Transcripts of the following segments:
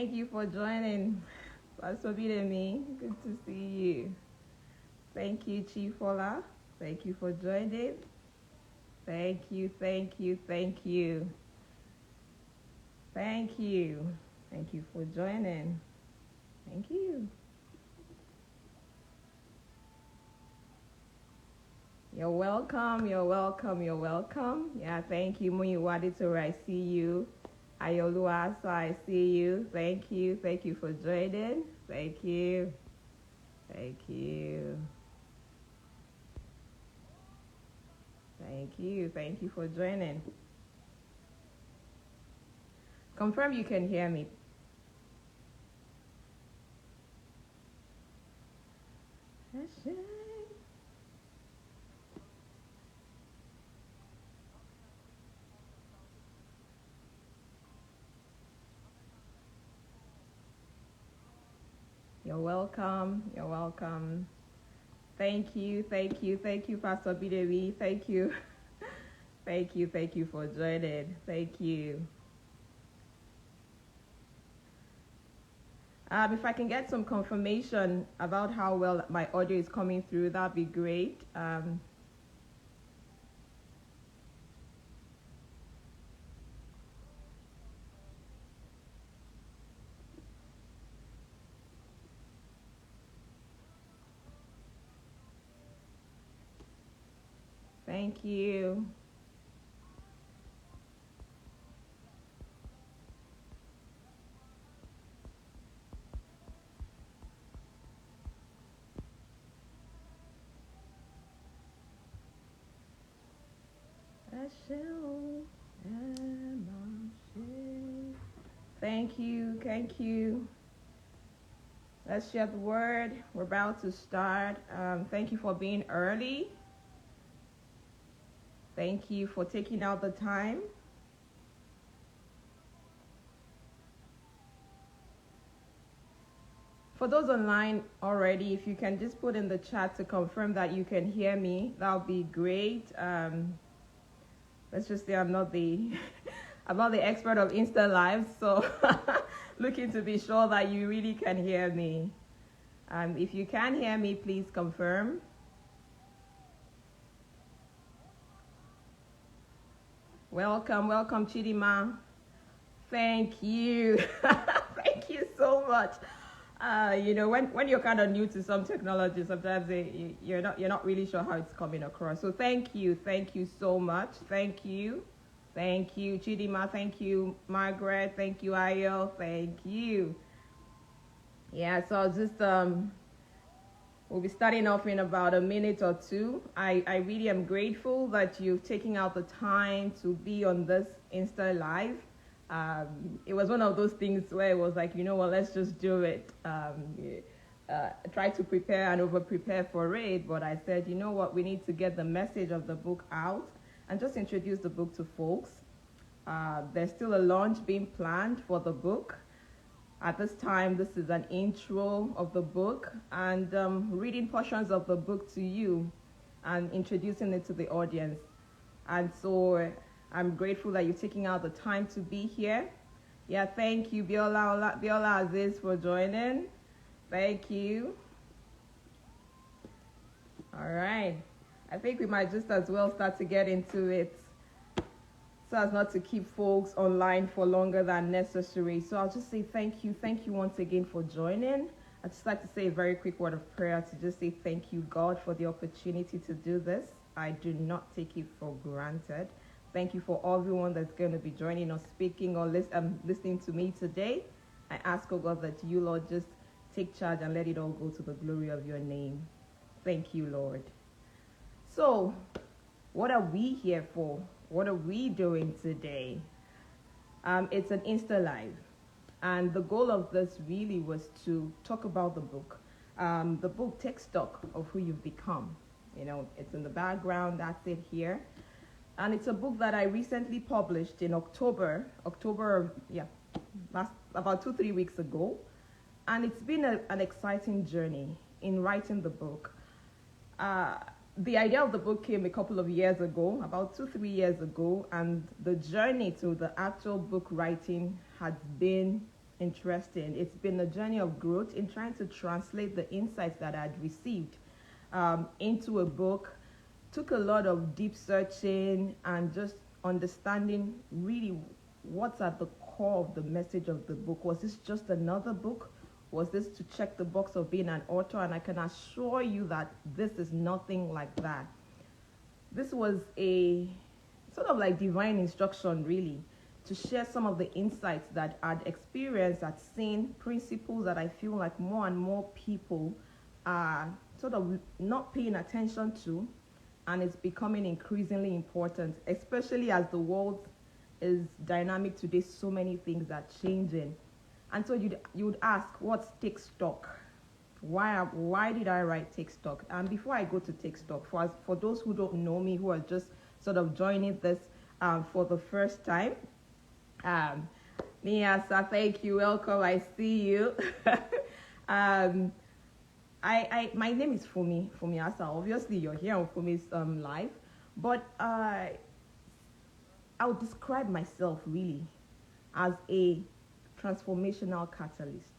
Thank you for joining. Pastor Bidemi, good to see you. Thank you, Chief Ola. Thank you for joining. Thank you, thank you, thank you. Thank you. Thank you for joining. Thank you. You're welcome, you're welcome, you're welcome. Yeah, thank you, Muyiwaditora, I see you. Ayolua, so I see you. Thank you for joining. Thank you. Thank you. Thank you for joining. Confirm you can hear me. You're welcome. You're welcome. Thank you, Pastor Bidewi. Thank you. Thank you for joining. Thank you. If I can get some confirmation about how well my audio is coming through, that'd be great. Thank you. Thank you. Let's share the word. We're about to start. Thank you for being early. Thank you for taking out the time. For those online already, if you can just put in the chat to confirm that you can hear me, that would be great. Let's just say I'm not the I'm not the expert of Instalive, so looking to be sure that you really can hear me. If you can hear me, please confirm. Welcome, Chidima. Thank you. Thank you so much. When you're kind of new to some technology, sometimes you're not really sure how it's coming across. So thank you so much. Thank you, Chidima. Thank you, Margaret. Thank you, Ayo. Thank you. Yeah, so I'll just we'll be starting off in about a minute or two. I really am grateful that you've taken out the time to be on this Instalive. It was one of those things where it was like, let's just do it. Try to prepare and over-prepare for it, but I said, we need to get the message of the book out and just introduce the book to folks. There's still a launch being planned for the book. At this time, this is an intro of the book and reading portions of the book to you and introducing it to the audience. And so I'm grateful that you're taking out the time to be here. Yeah, thank you, Biola Aziz, for joining. Thank you. All right. I think we might just as well start to get into it so as not to keep folks online for longer than necessary. So I'll just say thank you once again for joining. I'd just like to say a very quick word of prayer to just say thank you, God, for the opportunity to do this. I do not take it for granted. Thank you for everyone that's going to be joining or speaking or listening to me today. I ask, oh God, that you, Lord, just take charge and let it all go to the glory of your name. Thank you, Lord. So, what are we here for? What are we doing today? It's an Instalive. And the goal of this really was to talk about the book. The book takes stock of who you've become. It's in the background, that's it here. And it's a book that I recently published in October, about 2-3 weeks ago. And it's been an exciting journey in writing the book. The idea of the book came a couple of years ago, about 2-3 years ago, and the journey to the actual book writing has been interesting. It's been a journey of growth in trying to translate the insights that I'd received into a book. Took a lot of deep searching and just understanding really what's at the core of the message of the book. Was this just another book? Was this to check the box of being an author? And I can assure you that this is nothing like that. This was a sort of like divine instruction, really, to share some of the insights that I'd experienced, I'd seen, principles that I feel like more and more people are sort of not paying attention to, and it's becoming increasingly important, especially as the world is dynamic today. So many things are changing. And so you'd ask, what's take stock? Why did I write take stock? And before I go to take stock, for those who don't know me, who are just sort of joining this for the first time, Niasa, thank you, welcome, I see you. My name is Fumi Asa. Obviously, you're here on Fumi's live, but I would describe myself really as a transformational catalyst,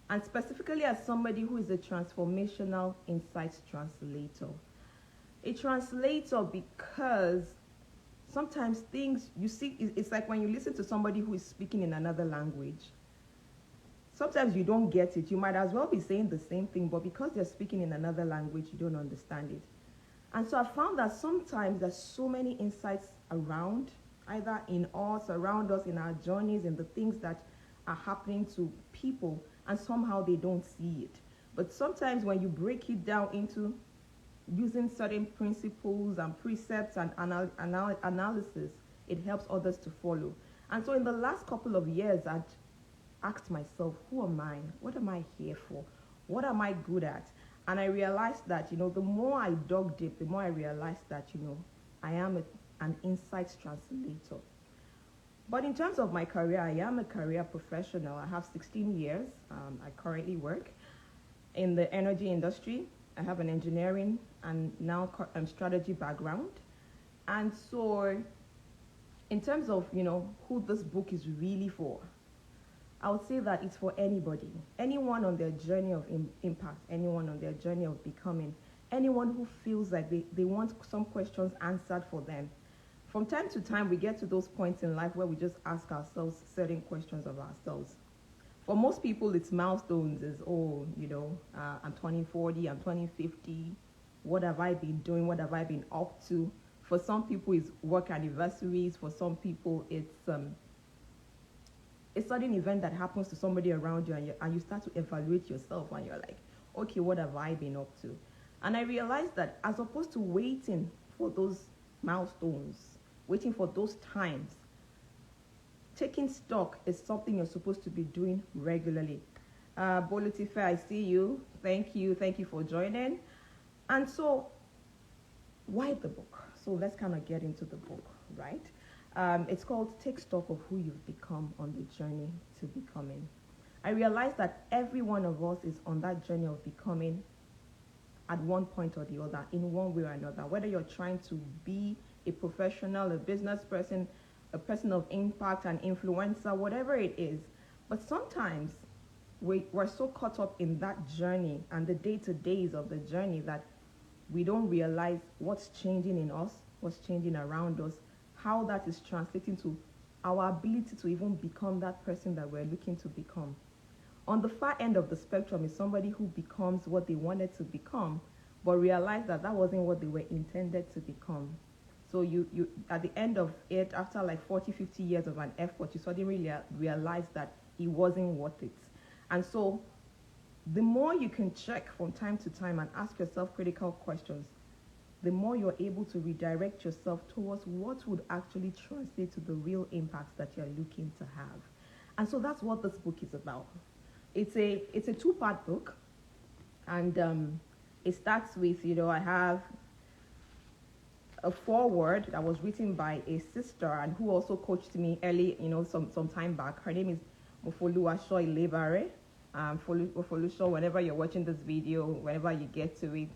and specifically as somebody who is a transformational insights translator. A translator because sometimes things you see, it's like when you listen to somebody who is speaking in another language. Sometimes you don't get it. You might as well be saying the same thing, but because they're speaking in another language, you don't understand it. And so I found that sometimes there's so many insights around, either in us, around us, in our journeys, in the things that are happening to people, and somehow they don't see it. But sometimes when you break it down into using certain principles and precepts and analysis, it helps others to follow. And so in the last couple of years, I'd asked myself, who am I? What am I here for? What am I good at? And I realized that, the more I dug deep, the more I realized that, I am an insights translator. But in terms of my career, I am a career professional. I have 16 years. I currently work in the energy industry. I have an engineering and now strategy background. And so in terms of, who this book is really for, I would say that it's for anybody, anyone on their journey of impact, anyone on their journey of becoming, anyone who feels like they want some questions answered for them. From time to time, we get to those points in life where we just ask ourselves certain questions of ourselves. For most people, it's milestones. I'm turning 40, I'm turning 50. What have I been doing? What have I been up to? For some people, it's work anniversaries. For some people, it's a sudden event that happens to somebody around you, and you start to evaluate yourself, and you're like, okay, what have I been up to? And I realized that as opposed to waiting for those milestones, waiting for those times, taking stock is something you're supposed to be doing regularly. Bolutife, I see you. Thank you for joining. And so, why the book? So let's kind of get into the book, right? It's called Take Stock of Who You've Become on the Journey to Becoming. I realized that every one of us is on that journey of becoming at one point or the other, in one way or another, whether you're trying to be a professional, a business person, a person of impact, an influencer, whatever it is. But sometimes we're so caught up in that journey and the day-to-days of the journey that we don't realize what's changing in us, what's changing around us, how that is translating to our ability to even become that person that we're looking to become. On the far end of the spectrum is somebody who becomes what they wanted to become, but realize that that wasn't what they were intended to become. So you at the end of it, after like 40, 50 years of an effort, you suddenly realize that it wasn't worth it. And so the more you can check from time to time and ask yourself critical questions, the more you're able to redirect yourself towards what would actually translate to the real impacts that you're looking to have. And so that's what this book is about. It's a two-part book, and it starts with, I have a foreword that was written by a sister and who also coached me early, some time back. Her name is Mofoluasho Ilebare. Mofolusho, whenever you're watching this video, whenever you get to it,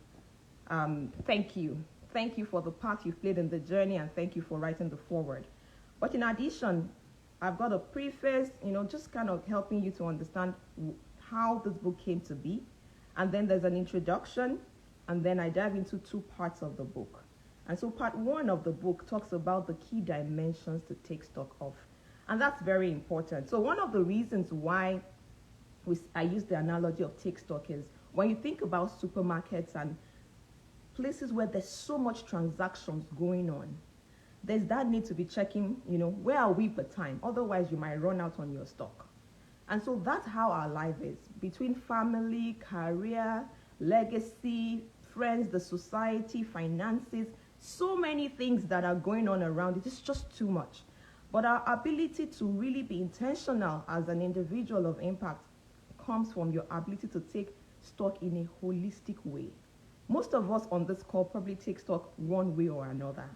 thank you. Thank you for the part you've played in the journey, and thank you for writing the foreword. But in addition, I've got a preface, just kind of helping you to understand how this book came to be. And then there's an introduction, and then I dive into two parts of the book. And so part one of the book talks about the key dimensions to take stock of. And that's very important. So one of the reasons why I use the analogy of take stock is when you think about supermarkets and places where there's so much transactions going on, there's that need to be checking, where are we per time? Otherwise, you might run out on your stock. And so that's how our life is. Between family, career, legacy, friends, the society, finances, so many things that are going on around it. It's just too much. But our ability to really be intentional as an individual of impact comes from your ability to take stock in a holistic way. Most of us on this call probably take stock one way or another,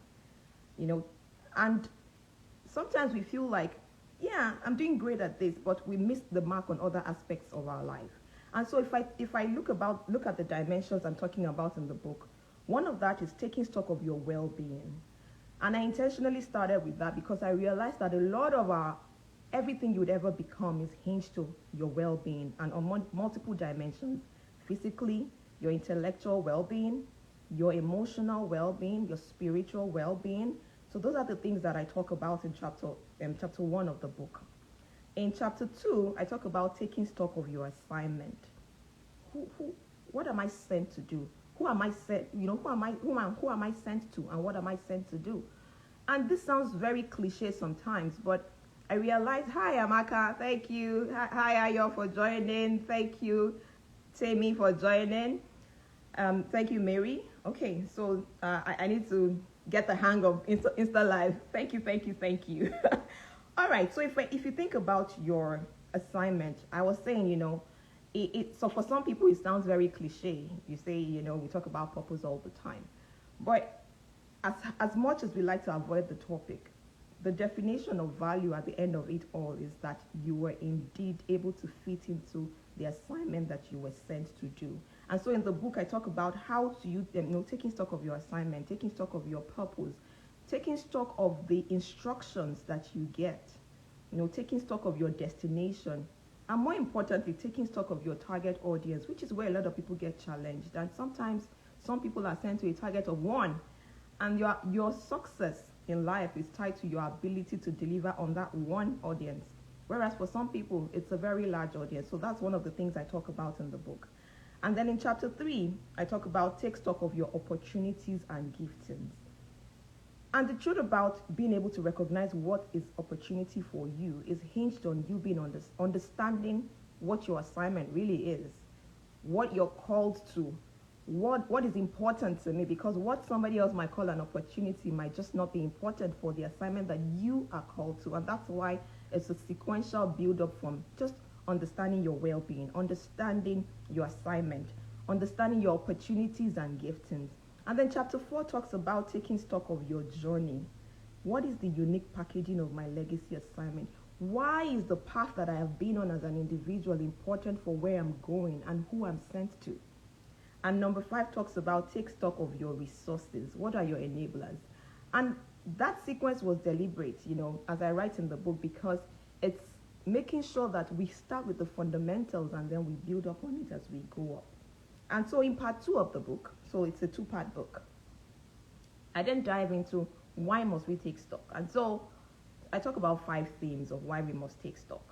and sometimes we feel like, yeah, I'm doing great at this, but we miss the mark on other aspects of our life. And so if I look at the dimensions I'm talking about in the book, one of that is taking stock of your well-being. And I intentionally started with that because I realized that a lot of everything you'd ever become is hinged to your well-being and on multiple dimensions: physically, your intellectual well-being, your emotional well-being, your spiritual well-being. So those are the things that I talk about in chapter 1 of the book. In chapter 2, I talk about taking stock of your assignment. What am I sent to do? Who am I sent? Who am I sent to, and what am I sent to do? And this sounds very cliche sometimes, but I realized, hi Amaka, thank you. Hi Ayo for joining. Thank you, Tammy, for joining. Thank you, Mary. Okay, so I need to get the hang of Instalive. Thank you. All right, so if you think about your assignment, I was saying, so for some people it sounds very cliche. You say, we talk about purpose all the time. But as much as we like to avoid the topic, the definition of value at the end of it all is that you were indeed able to fit into the assignment that you were sent to do. And so in the book, I talk about how to use them, taking stock of your assignment, taking stock of your purpose, taking stock of the instructions that you get, taking stock of your destination, and more importantly, taking stock of your target audience, which is where a lot of people get challenged. And sometimes some people are sent to a target of 1, and your success in life is tied to your ability to deliver on that one audience. Whereas for some people, it's a very large audience. So that's one of the things I talk about in the book. And then in chapter 3, I talk about take stock of your opportunities and giftings. And the truth about being able to recognize what is opportunity for you is hinged on you being understanding what your assignment really is, what you're called to, what is important to me, because what somebody else might call an opportunity might just not be important for the assignment that you are called to. And that's why it's a sequential build-up from just understanding your well-being, understanding your assignment, understanding your opportunities and giftings. And then chapter 4 talks about taking stock of your journey. What is the unique packaging of my legacy assignment? Why is the path that I have been on as an individual important for where I'm going and who I'm sent to? And number 5 talks about take stock of your resources. What are your enablers? And that sequence was deliberate, as I write in the book, because it's making sure that we start with the fundamentals and then we build up on it as we go up. And so in part 2 of the book, so it's a 2-part book, I then dive into why must we take stock. And so I talk about 5 themes of why we must take stock.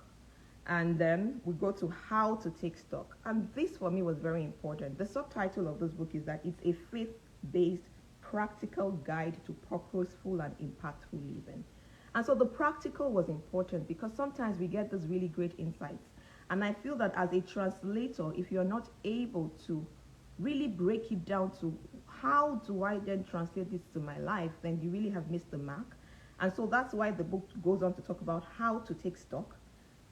And then we go to how to take stock. And this for me was very important. The subtitle of this book is that it's a faith-based practical guide to purposeful and impactful living. And so the practical was important because sometimes we get these really great insights. And I feel that as a translator, if you're not able to really break it down to how do I then translate this to my life, then you really have missed the mark. And so that's why the book goes on to talk about how to take stock.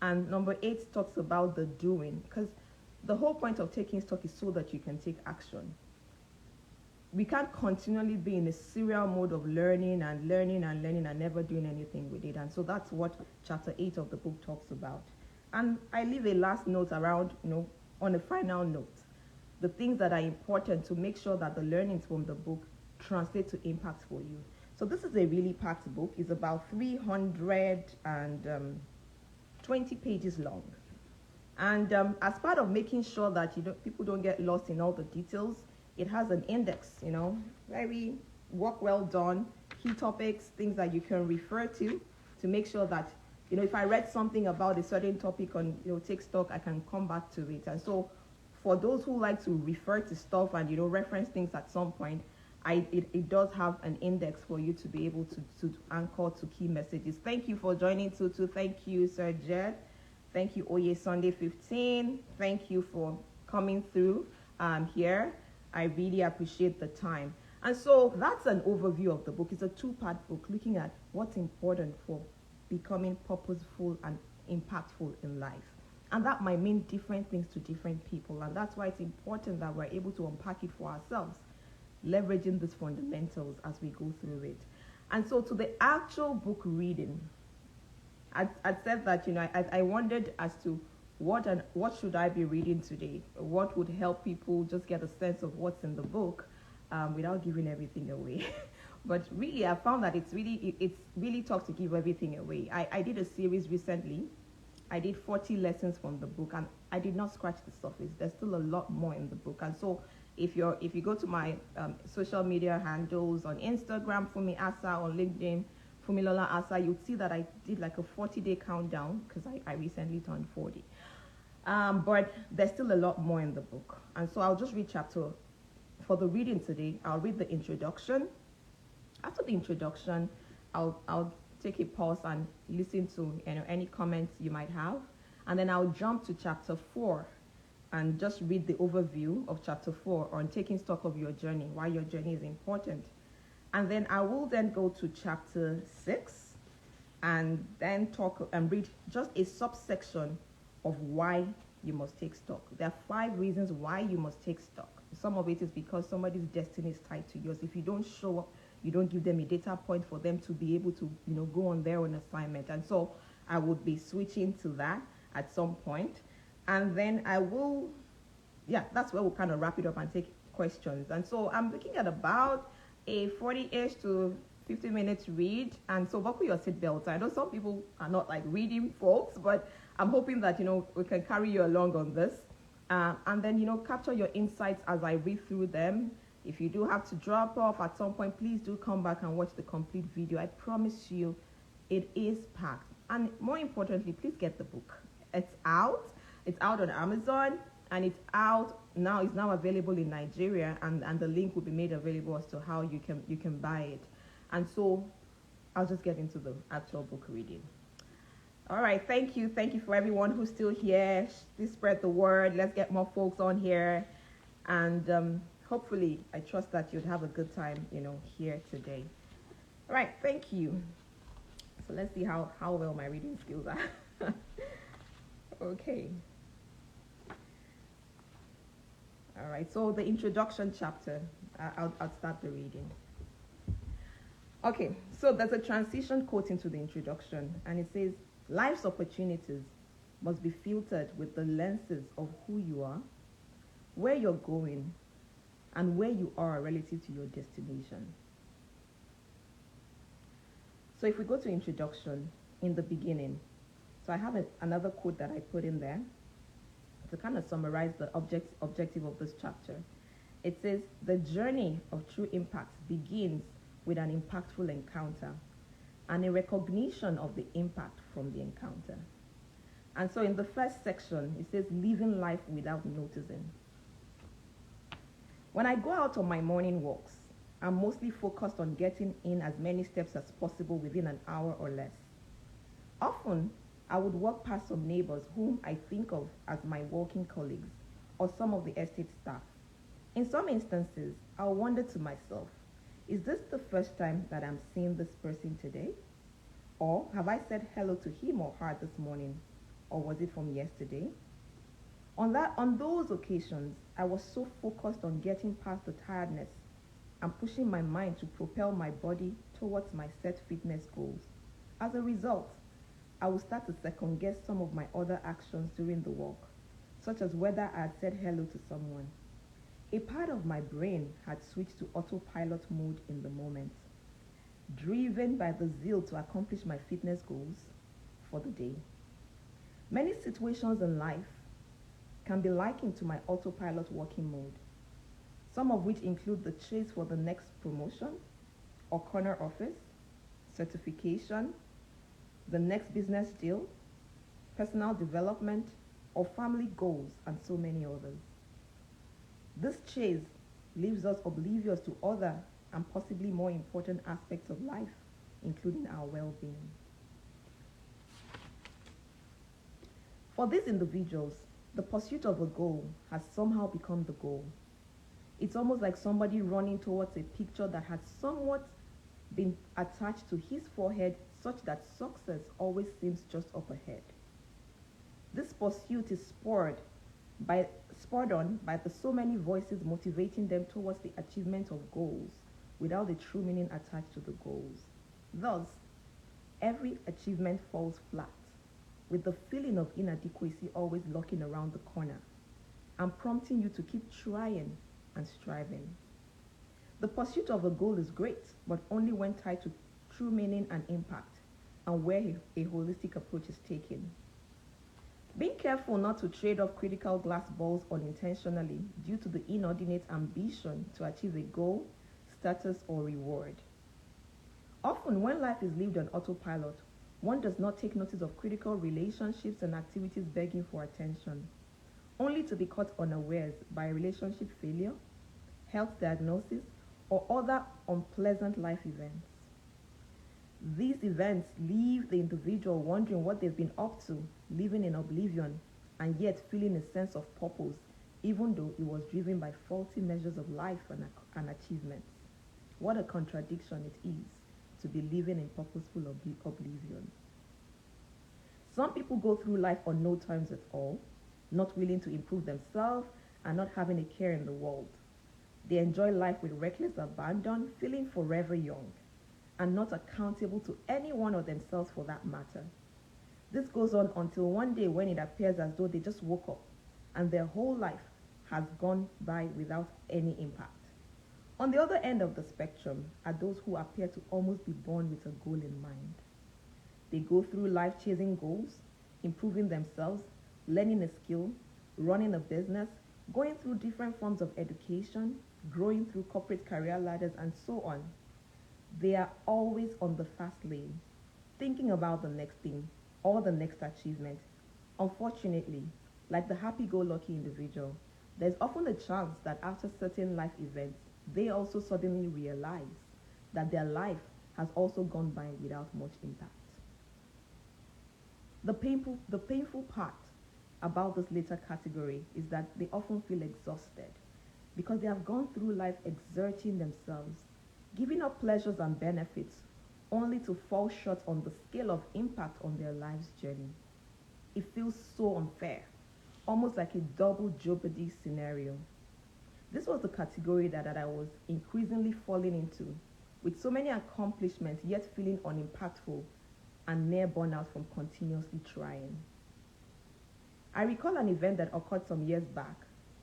And number 8 talks about the doing, because the whole point of taking stock is so that you can take action. We can't continually be in a serial mode of learning and never doing anything with it. And so that's what chapter 8 of the book talks about. And I leave a last note around, on a final note, the things that are important to make sure that the learnings from the book translate to impact for you. So this is a really packed book. It's about 320 pages long. And as part of making sure that people don't get lost in all the details, it has an index, very work well done, key topics, things that you can refer to make sure that, if I read something about a certain topic on, Take Stock, I can come back to it. And so for those who like to refer to stuff and, reference things at some point, it does have an index for you to be able to anchor to key messages. Thank you for joining, Tutu. Thank you, Sir Jed. Thank you, Oye Sunday 15. Thank you for coming through here. I really appreciate the time. And so that's an overview of the book. It's a two-part book looking at what's important for becoming purposeful and impactful in life. And that might mean different things to different people. And that's why it's important that we're able to unpack it for ourselves, leveraging these fundamentals as we go through it. And so to the actual book reading, I said that, I wondered as to what should I be reading today? What would help people just get a sense of what's in the book without giving everything away? But really, I found that it's really tough to give everything away. I did a series recently. I did 40 lessons from the book, and I did not scratch the surface. There's still a lot more in the book. And so if you go to my social media handles on Instagram, Fumi Asa, on LinkedIn, Fumilola Asa, you'll see that I did like a 40-day countdown because I recently turned 40. But there's still a lot more in the book. And so I'll just read for the reading today, I'll read the introduction. After the introduction, I'll take a pause and listen to any comments you might have. And then I'll jump to chapter 4 and just read the overview of chapter 4 on taking stock of your journey, why your journey is important. And then I will then go to chapter 6 and then talk and read just a subsection of why you must take stock. There are 5 reasons why you must take stock. Some of it is because somebody's destiny is tied to yours. If you don't show up, you don't give them a data point for them to be able to, go on their own assignment. And so I would be switching to that at some point. And then that's where we'll kind of wrap it up and take questions. And so I'm looking at about a 40-ish to 50 minutes read. And so buckle your seatbelts. I know some people are not like reading folks, but I'm hoping that, we can carry you along on this. And then, capture your insights as I read through them. If you do have to drop off at some point, please do come back and watch the complete video. I promise you, it is packed. And more importantly, please get the book. It's out. It's out on Amazon, and it's out now. It's now available in Nigeria, and the link will be made available as to how you can buy it. And so I'll just get into the actual book reading. All right, thank you for everyone who's still here. Please spread the word. Let's get more folks on here, and hopefully, I trust that you'd have a good time, here today. All right, thank you. So let's see how well my reading skills are. Okay. All right, so the introduction chapter, I'll start the reading. Okay, so there's a transition quote into the introduction, and it says, life's opportunities must be filtered with the lenses of who you are, where you're going, and where you are relative to your destination. So if we go to introduction, in the beginning, so I have another quote that I put in there to kind of summarize the objective of this chapter. It says, the journey of true impact begins with an impactful encounter and a recognition of the impact from the encounter. And so in the first section, it says, living life without noticing. When I go out on my morning walks, I'm mostly focused on getting in as many steps as possible within an hour or less. Often, I would walk past some neighbors whom I think of as my walking colleagues or some of the estate staff. In some instances, I'll wonder to myself, is this the first time that I'm seeing this person today? Or have I said hello to him or her this morning? Or was it from yesterday? On those occasions, I was so focused on getting past the tiredness and pushing my mind to propel my body towards my set fitness goals. As a result, I would start to second guess some of my other actions during the walk, such as whether I had said hello to someone. A part of my brain had switched to autopilot mode in the moment. driven by the zeal to accomplish my fitness goals for the day. Many situations in life can be likened to my autopilot working mode, some of which include the chase for the next promotion or corner office, certification, the next business deal, personal development, or family goals, and so many others. This chase leaves us oblivious to other and possibly more important aspects of life, including our well-being. For these individuals, the pursuit of a goal has somehow become the goal. It's almost like somebody running towards a picture that has somewhat been attached to his forehead such that success always seems just up ahead. This pursuit is spurred on by the so many voices motivating them towards the achievement of goals without the true meaning attached to the goals. Thus, every achievement falls flat, with the feeling of inadequacy always lurking around the corner and prompting you to keep trying and striving. The pursuit of a goal is great, but only when tied to true meaning and impact, and where a holistic approach is taken. Being careful not to trade off critical glass balls unintentionally due to the inordinate ambition to achieve a goal, status, or reward. Often, when life is lived on autopilot, one does not take notice of critical relationships and activities begging for attention, only to be caught unawares by relationship failure, health diagnosis, or other unpleasant life events. These events leave the individual wondering what they've been up to, living in oblivion, and yet feeling a sense of purpose, even though it was driven by faulty measures of life and achievements. What a contradiction it is to be living in purposeful oblivion. Some people go through life on no terms at all, not willing to improve themselves and not having a care in the world. They enjoy life with reckless abandon, feeling forever young, and not accountable to anyone or themselves for that matter. This goes on until one day when it appears as though they just woke up and their whole life has gone by without any impact. On the other end of the spectrum are those who appear to almost be born with a goal in mind. They go through life chasing goals, improving themselves, learning a skill, running a business, going through different forms of education, growing through corporate career ladders, and so on. They are always on the fast lane, thinking about the next thing or the next achievement. Unfortunately, like the happy-go-lucky individual, there's often a chance that after certain life events, they also suddenly realize that their life has also gone by without much impact. The painful part about this later category is that they often feel exhausted because they have gone through life exerting themselves, giving up pleasures and benefits, only to fall short on the scale of impact on their life's journey. It feels so unfair, almost like a double jeopardy scenario. This was the category that I was increasingly falling into, with so many accomplishments yet feeling unimpactful and near burnout from continuously trying. I recall an event that occurred some years back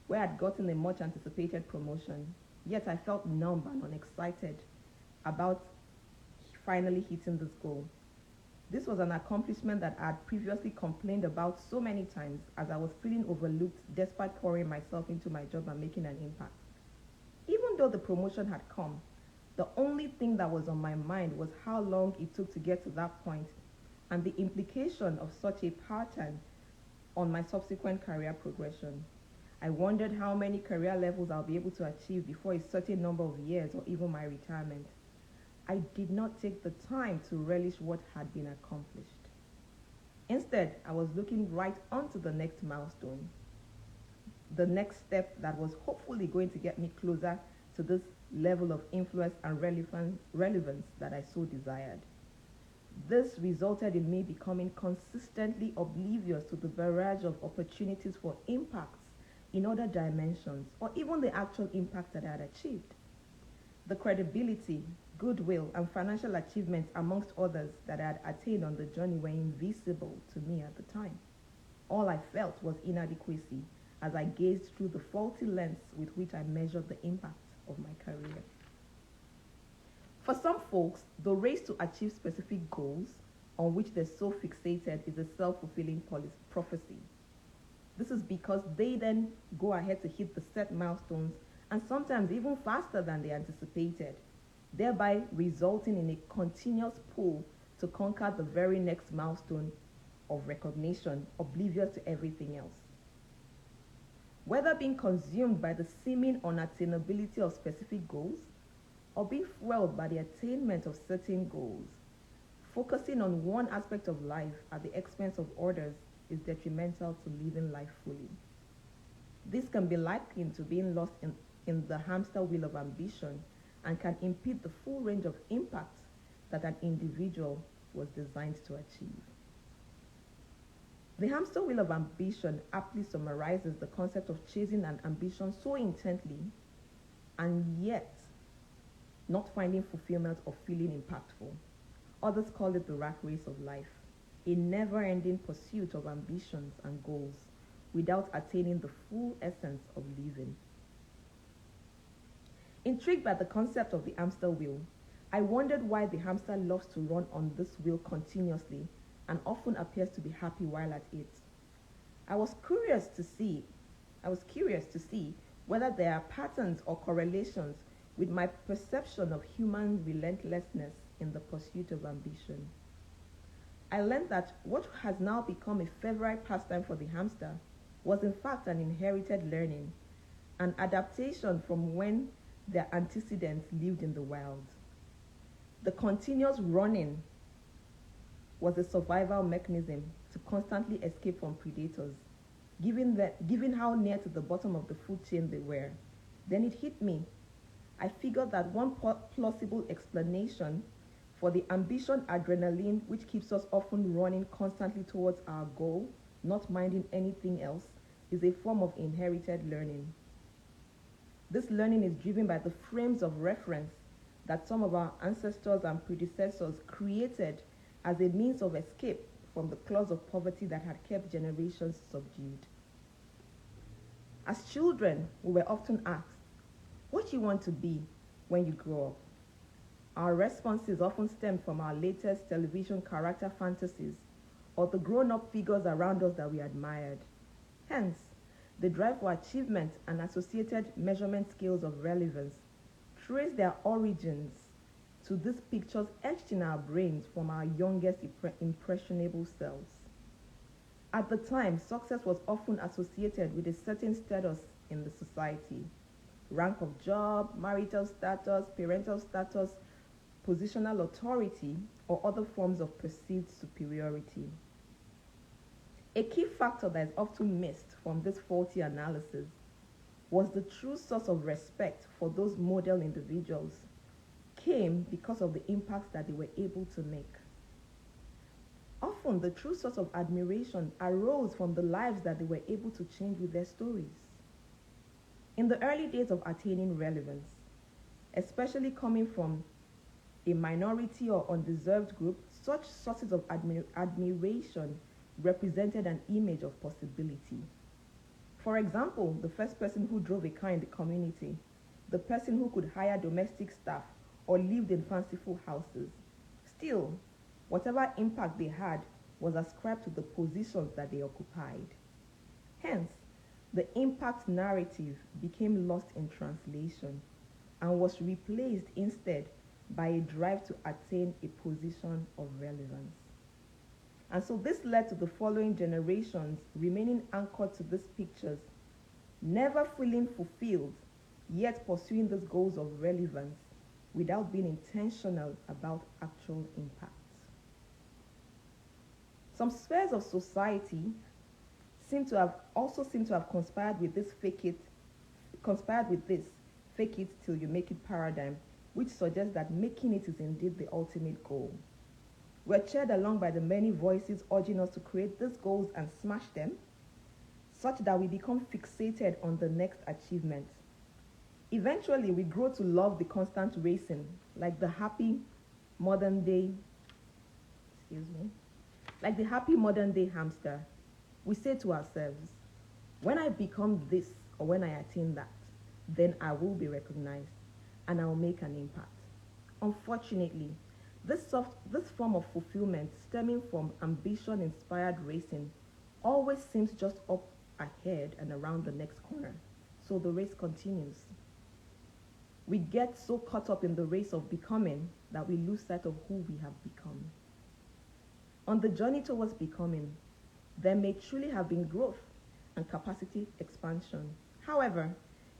where I'd gotten a much anticipated promotion, yet I felt numb and unexcited about finally hitting this goal. This was an accomplishment that I had previously complained about so many times as I was feeling overlooked despite pouring myself into my job and making an impact. Even though the promotion had come, the only thing that was on my mind was how long it took to get to that point and the implication of such a pattern on my subsequent career progression. I wondered how many career levels I'll be able to achieve before a certain number of years or even my retirement. I did not take the time to relish what had been accomplished. Instead, I was looking right onto the next milestone, the next step that was hopefully going to get me closer to this level of influence and relevance that I so desired. This resulted in me becoming consistently oblivious to the barrage of opportunities for impacts in other dimensions, or even the actual impact that I had achieved. The credibility, goodwill, and financial achievements, amongst others, that I had attained on the journey were invisible to me at the time. All I felt was inadequacy as I gazed through the faulty lens with which I measured the impact of my career. For some folks, the race to achieve specific goals on which they're so fixated is a self-fulfilling prophecy. This is because they then go ahead to hit the set milestones and sometimes even faster than they anticipated, thereby resulting in a continuous pull to conquer the very next milestone of recognition, oblivious to everything else. Whether being consumed by the seeming unattainability of specific goals or being fueled by the attainment of certain goals, focusing on one aspect of life at the expense of others is detrimental to living life fully. This can be likened to being lost in the hamster wheel of ambition and can impede the full range of impact that an individual was designed to achieve. The hamster wheel of ambition aptly summarizes the concept of chasing an ambition so intently and yet not finding fulfillment or feeling impactful. Others call it the rat race of life, a never-ending pursuit of ambitions and goals without attaining the full essence of living. Intrigued by the concept of the hamster wheel, I wondered why the hamster loves to run on this wheel continuously and often appears to be happy while at it. I was curious to see whether there are patterns or correlations with my perception of human relentlessness in the pursuit of ambition. I learned that what has now become a favorite pastime for the hamster was in fact an inherited learning, an adaptation from when their antecedents lived in the wild. The continuous running was a survival mechanism to constantly escape from predators, given how near to the bottom of the food chain they were. Then it hit me. I figured that one plausible explanation for the ambition adrenaline which keeps us often running constantly towards our goal, not minding anything else, is a form of inherited learning. This learning is driven by the frames of reference that some of our ancestors and predecessors created as a means of escape from the claws of poverty that had kept generations subdued. As children, we were often asked, "What do you want to be when you grow up?" Our responses often stemmed from our latest television character fantasies or the grown-up figures around us that we admired. Hence, the drive for achievement and associated measurement scales of relevance trace their origins to these pictures etched in our brains from our youngest impressionable selves. At the time, success was often associated with a certain status in the society: rank of job, marital status, parental status, positional authority, or other forms of perceived superiority. A key factor that is often missed from this faulty analysis was the true source of respect for those model individuals came because of the impacts that they were able to make. Often, the true source of admiration arose from the lives that they were able to change with their stories. In the early days of attaining relevance, especially coming from a minority or undeserved group, such sources of admiration represented an image of possibility. For example, the first person who drove a car in the community, the person who could hire domestic staff or lived in fanciful houses. Still, whatever impact they had was ascribed to the positions that they occupied. Hence, the impact narrative became lost in translation and was replaced instead by a drive to attain a position of relevance. And so this led to the following generations remaining anchored to these pictures, never feeling fulfilled, yet pursuing these goals of relevance without being intentional about actual impact. Some spheres of society seem to have conspired with this fake it till you make it paradigm, which suggests that making it is indeed the ultimate goal. We're cheered along by the many voices urging us to create these goals and smash them, such that we become fixated on the next achievement. Eventually, we grow to love the constant racing, like the happy modern day hamster. We say to ourselves, when I become this or when I attain that, then I will be recognized and I will make an impact. Unfortunately, this form of fulfillment stemming from ambition-inspired racing always seems just up ahead and around the next corner. So the race continues. We get so caught up in the race of becoming that we lose sight of who we have become. On the journey towards becoming, there may truly have been growth and capacity expansion. However,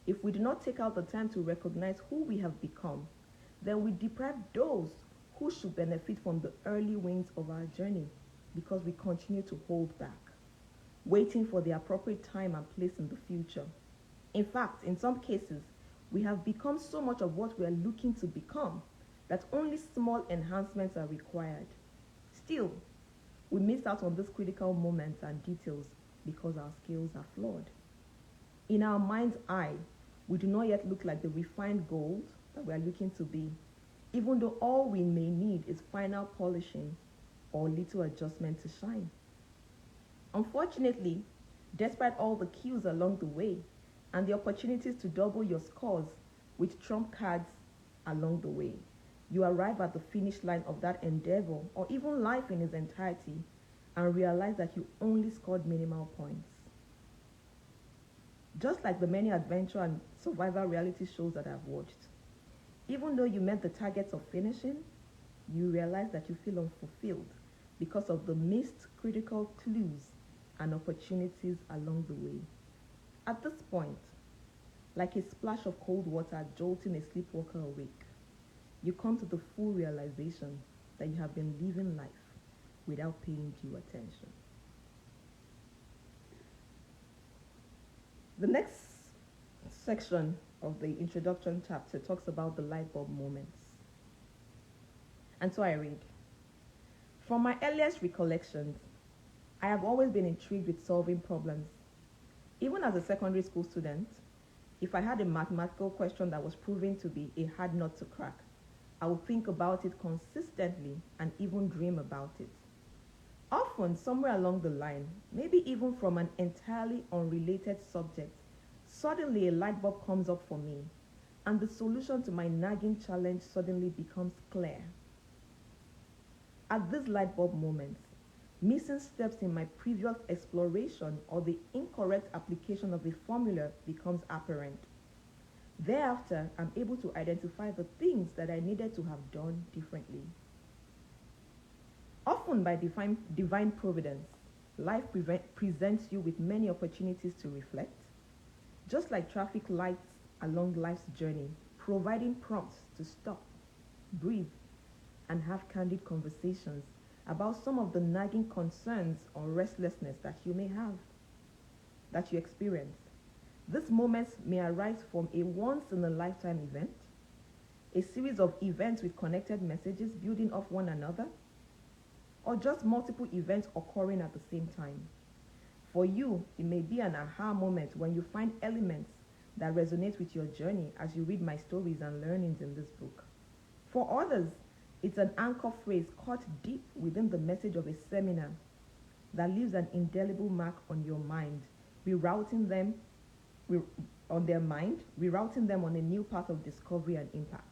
if we do not take out the time to recognize who we have become, then we deprive those who should benefit from the early wins of our journey because we continue to hold back, waiting for the appropriate time and place in the future. In fact, in some cases, we have become so much of what we are looking to become that only small enhancements are required. Still, we miss out on these critical moments and details because our skills are flawed. In our mind's eye, we do not yet look like the refined gold that we are looking to be, even though all we may need is final polishing or little adjustment to shine. Unfortunately, despite all the cues along the way and the opportunities to double your scores with trump cards along the way, you arrive at the finish line of that endeavor or even life in its entirety and realize that you only scored minimal points. Just like the many adventure and survival reality shows that I've watched, even though you met the targets of finishing, you realize that you feel unfulfilled because of the missed critical clues and opportunities along the way. At this point, like a splash of cold water jolting a sleepwalker awake, you come to the full realization that you have been living life without paying due attention. The next section of the introduction chapter talks about the light bulb moments. And so I read, from my earliest recollections, I have always been intrigued with solving problems. Even as a secondary school student, if I had a mathematical question that was proving to be a hard nut to crack, I would think about it consistently and even dream about it. Often, somewhere along the line, maybe even from an entirely unrelated subject, suddenly a light bulb comes up for me, and the solution to my nagging challenge suddenly becomes clear. At these light bulb moments, missing steps in my previous exploration or the incorrect application of a formula becomes apparent. Thereafter, I'm able to identify the things that I needed to have done differently. Often by divine providence, life presents you with many opportunities to reflect, just like traffic lights along life's journey, providing prompts to stop, breathe, and have candid conversations about some of the nagging concerns or restlessness that you may have, that you experience. These moments may arise from a once-in-a-lifetime event, a series of events with connected messages building off one another, or just multiple events occurring at the same time. For you, it may be an aha moment when you find elements that resonate with your journey as you read my stories and learnings in this book. For others, it's an anchor phrase caught deep within the message of a seminar that leaves an indelible mark on your mind, rerouting them on a new path of discovery and impact.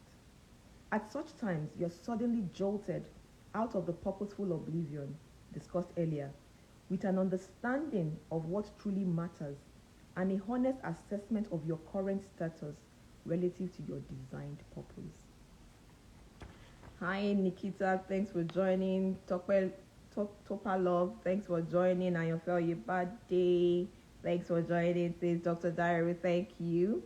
At such times, you're suddenly jolted out of the purposeful oblivion discussed earlier with an understanding of what truly matters and a honest assessment of your current status relative to your designed purpose. Hi Nikita, thanks for joining. Topalov, thanks for joining. Ayofel Yebade, thanks for joining. Says Dr. Diary, thank you.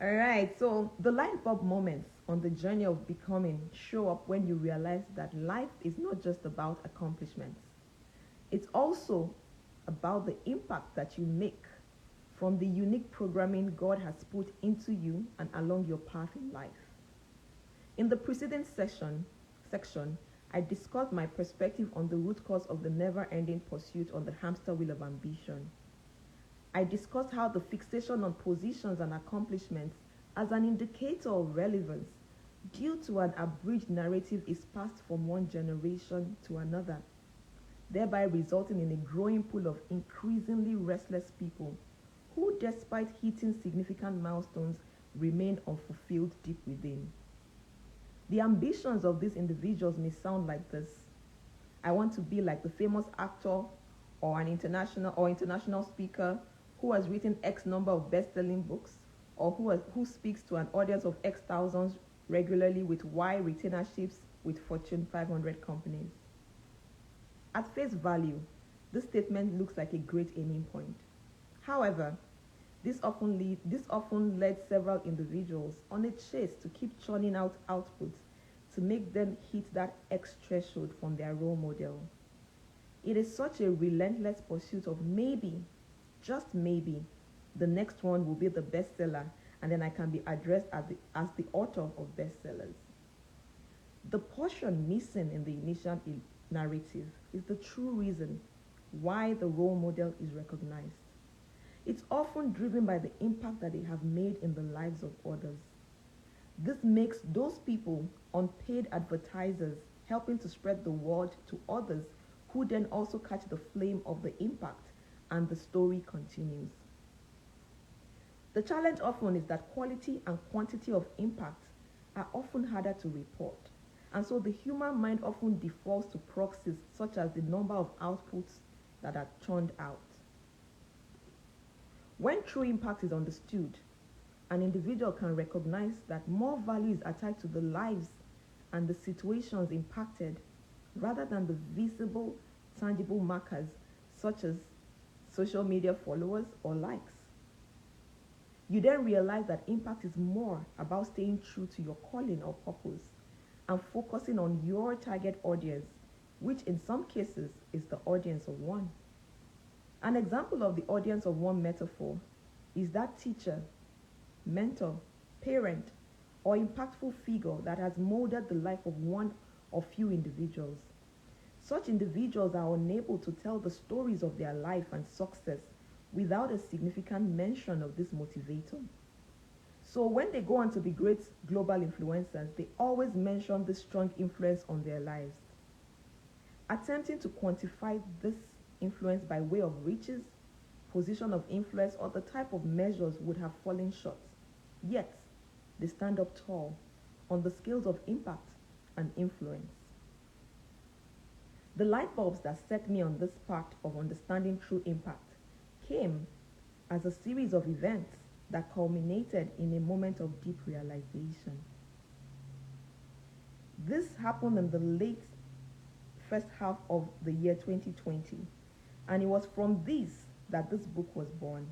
All right, so the light bulb moments on the journey of becoming show up when you realize that life is not just about accomplishments. It's also about the impact that you make from the unique programming God has put into you and along your path in life. In the preceding section, I discussed my perspective on the root cause of the never-ending pursuit on the hamster wheel of ambition. I discussed how the fixation on positions and accomplishments as an indicator of relevance due to an abridged narrative is passed from one generation to another, thereby resulting in a growing pool of increasingly restless people who, despite hitting significant milestones, remain unfulfilled deep within. The ambitions of these individuals may sound like this: I want to be like the famous actor or an international speaker who has written X number of best-selling books, or who speaks to an audience of X thousands regularly with Y retainerships with Fortune 500 companies. At face value, this statement looks like a great aiming point. However, this often led several individuals on a chase to keep churning out output to make them hit that X threshold from their role model. It is such a relentless pursuit of maybe, just maybe, the next one will be the bestseller, and then I can be addressed as the author of bestsellers. The portion missing in the initial narrative is the true reason why the role model is recognized. It's often driven by the impact that they have made in the lives of others. This makes those people unpaid advertisers helping to spread the word to others who then also catch the flame of the impact, and the story continues. The challenge often is that quality and quantity of impact are often harder to report, and so the human mind often defaults to proxies such as the number of outputs that are churned out. When true impact is understood, an individual can recognize that more value is attached to the lives and the situations impacted rather than the visible, tangible markers such as social media followers or likes. You then realize that impact is more about staying true to your calling or purpose and focusing on your target audience, which in some cases is the audience of one. An example of the audience of one metaphor is that teacher, mentor, parent, or impactful figure that has molded the life of one or few individuals. Such individuals are unable to tell the stories of their life and success without a significant mention of this motivator. So when they go on to be great global influencers, they always mention this strong influence on their lives. Attempting to quantify this influence by way of riches, position of influence, or the type of measures would have fallen short. Yet, they stand up tall on the scales of impact and influence. The light bulbs that set me on this path of understanding true impact came as a series of events that culminated in a moment of deep realization. This happened in the late first half of the year 2020, and it was from this that this book was born.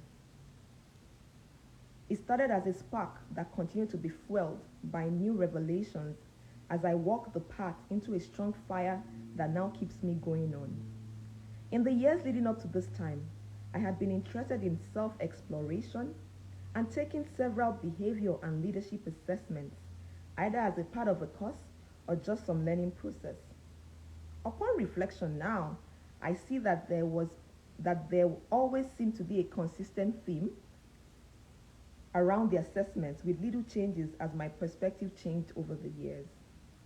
It started as a spark that continued to be fueled by new revelations as I walked the path into a strong fire that now keeps me going on. In the years leading up to this time, I had been interested in self-exploration and taking several behavior and leadership assessments, either as a part of a course or just some learning process. Upon reflection now, I see that there always seemed to be a consistent theme around the assessments with little changes as my perspective changed over the years.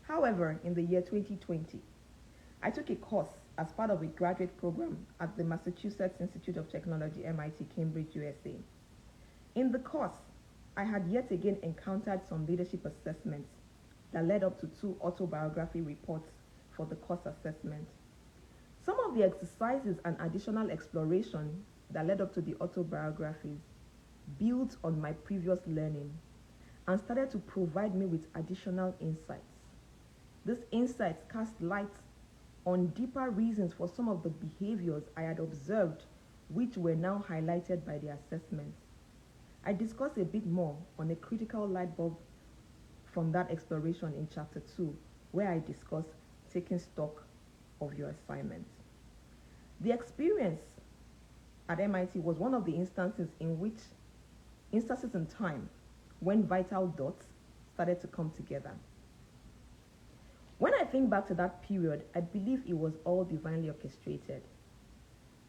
However, in the year 2020, I took a course as part of a graduate program at the Massachusetts Institute of Technology, MIT, Cambridge, USA. In the course, I had yet again encountered some leadership assessments that led up to 2 autobiography reports for the course assessment. Some of the exercises and additional exploration that led up to the autobiographies built on my previous learning and started to provide me with additional insights. These insights cast light on deeper reasons for some of the behaviors I had observed, which were now highlighted by the assessments. I discuss a bit more on a critical light bulb from that exploration in chapter 2, where I discuss taking stock of your assignment. The experience at MIT was one of the instances in time when vital dots started to come together. When I think back to that period, I believe it was all divinely orchestrated.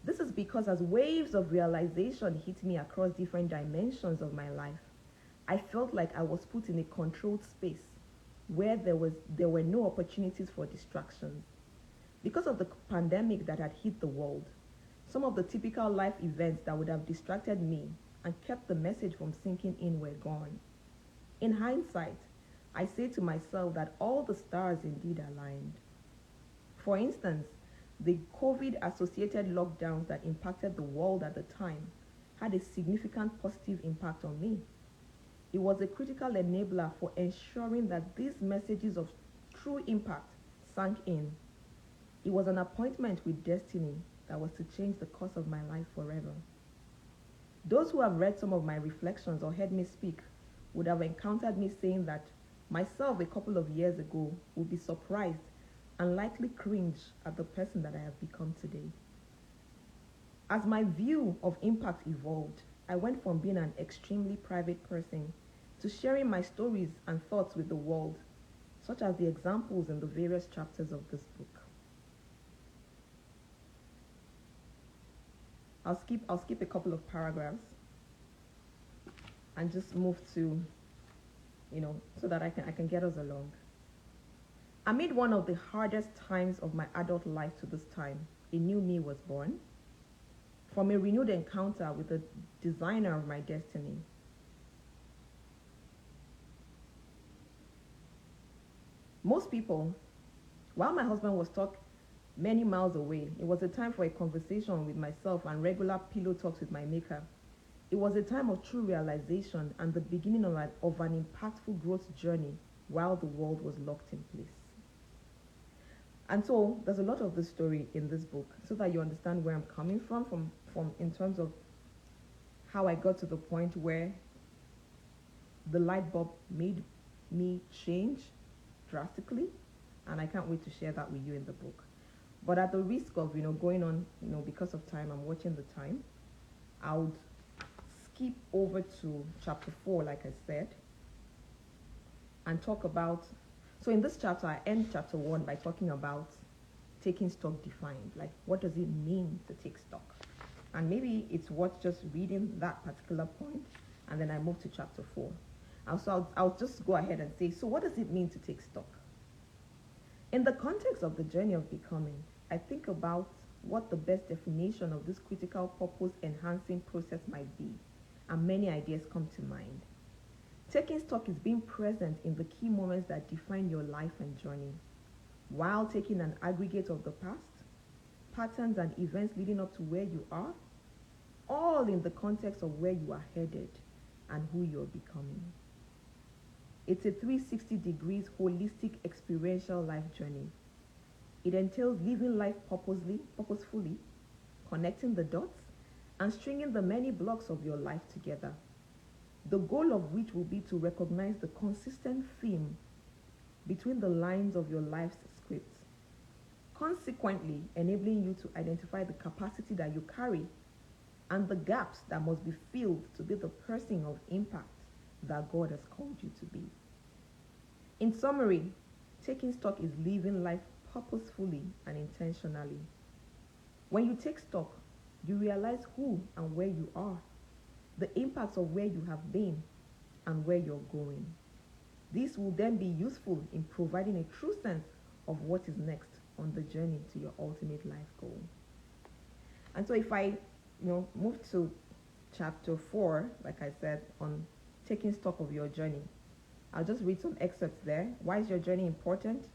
This is because as waves of realization hit me across different dimensions of my life, I felt like I was put in a controlled space where there were no opportunities for distractions. Because of the pandemic that had hit the world, some of the typical life events that would have distracted me and kept the message from sinking in were gone. In hindsight, I say to myself that all the stars indeed aligned. For instance, the COVID associated lockdowns that impacted the world at the time had a significant positive impact on me. It was a critical enabler for ensuring that these messages of true impact sank in. It was an appointment with destiny that was to change the course of my life forever. Those who have read some of my reflections or heard me speak would have encountered me saying that myself a couple of years ago would be surprised and likely cringe at the person that I have become today. As my view of impact evolved, I went from being an extremely private person to sharing my stories and thoughts with the world, such as the examples in the various chapters of this book. I'll skip a couple of paragraphs and just move to, so that I can get us along. Amid one of the hardest times of my adult life to this time, a new me was born. From a renewed encounter with the designer of my destiny. Most people, while my husband was stuck many miles away, it was a time for a conversation with myself and regular pillow talks with my maker. It was a time of true realization and the beginning of an impactful growth journey while the world was locked in place. And so there's a lot of this story in this book so that you understand where I'm coming from in terms of how I got to the point where the light bulb made me change drastically, and I can't wait to share that with you in the book. But at the risk of going on, because of time, I'm watching the time, I would skip over to chapter 4, like I said, and talk about. So in this chapter, I end chapter 1 by talking about taking stock defined. Like, what does it mean to take stock? And maybe it's worth just reading that particular point, and then I move to chapter 4. So I'll just go ahead and say, so what does it mean to take stock? In the context of the journey of becoming, I think about what the best definition of this critical purpose-enhancing process might be, and many ideas come to mind. Taking stock is being present in the key moments that define your life and journey, while taking an aggregate of the past, patterns and events leading up to where you are, all in the context of where you are headed and who you're becoming. It's a 360 degrees holistic experiential life journey. It entails living life purposefully, connecting the dots, and stringing the many blocks of your life together. The goal of which will be to recognize the consistent theme between the lines of your life's script, consequently enabling you to identify the capacity that you carry and the gaps that must be filled to be the person of impact that God has called you to be. In summary, taking stock is living life purposefully and intentionally. When you take stock, you realize who and where you are, the impacts of where you have been, and where you're going. This will then be useful in providing a true sense of what is next on the journey to your ultimate life goal. And so if I move to chapter 4, like I said, on taking stock of your journey, I'll just read some excerpts there. Why is your journey important?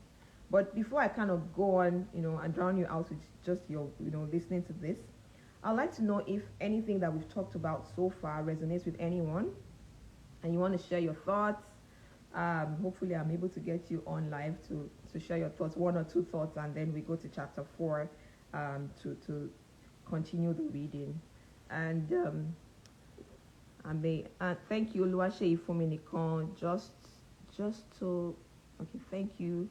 But before I kind of go on, and drown you out with just your, listening to this, I'd like to know if anything that we've talked about so far resonates with anyone and you want to share your thoughts. Hopefully I'm able to get you on live to share your thoughts, 1 or 2 thoughts, and then we go to chapter 4 to continue the reading. And thank you, Oluwase Ifominikan. Just to, okay, thank you.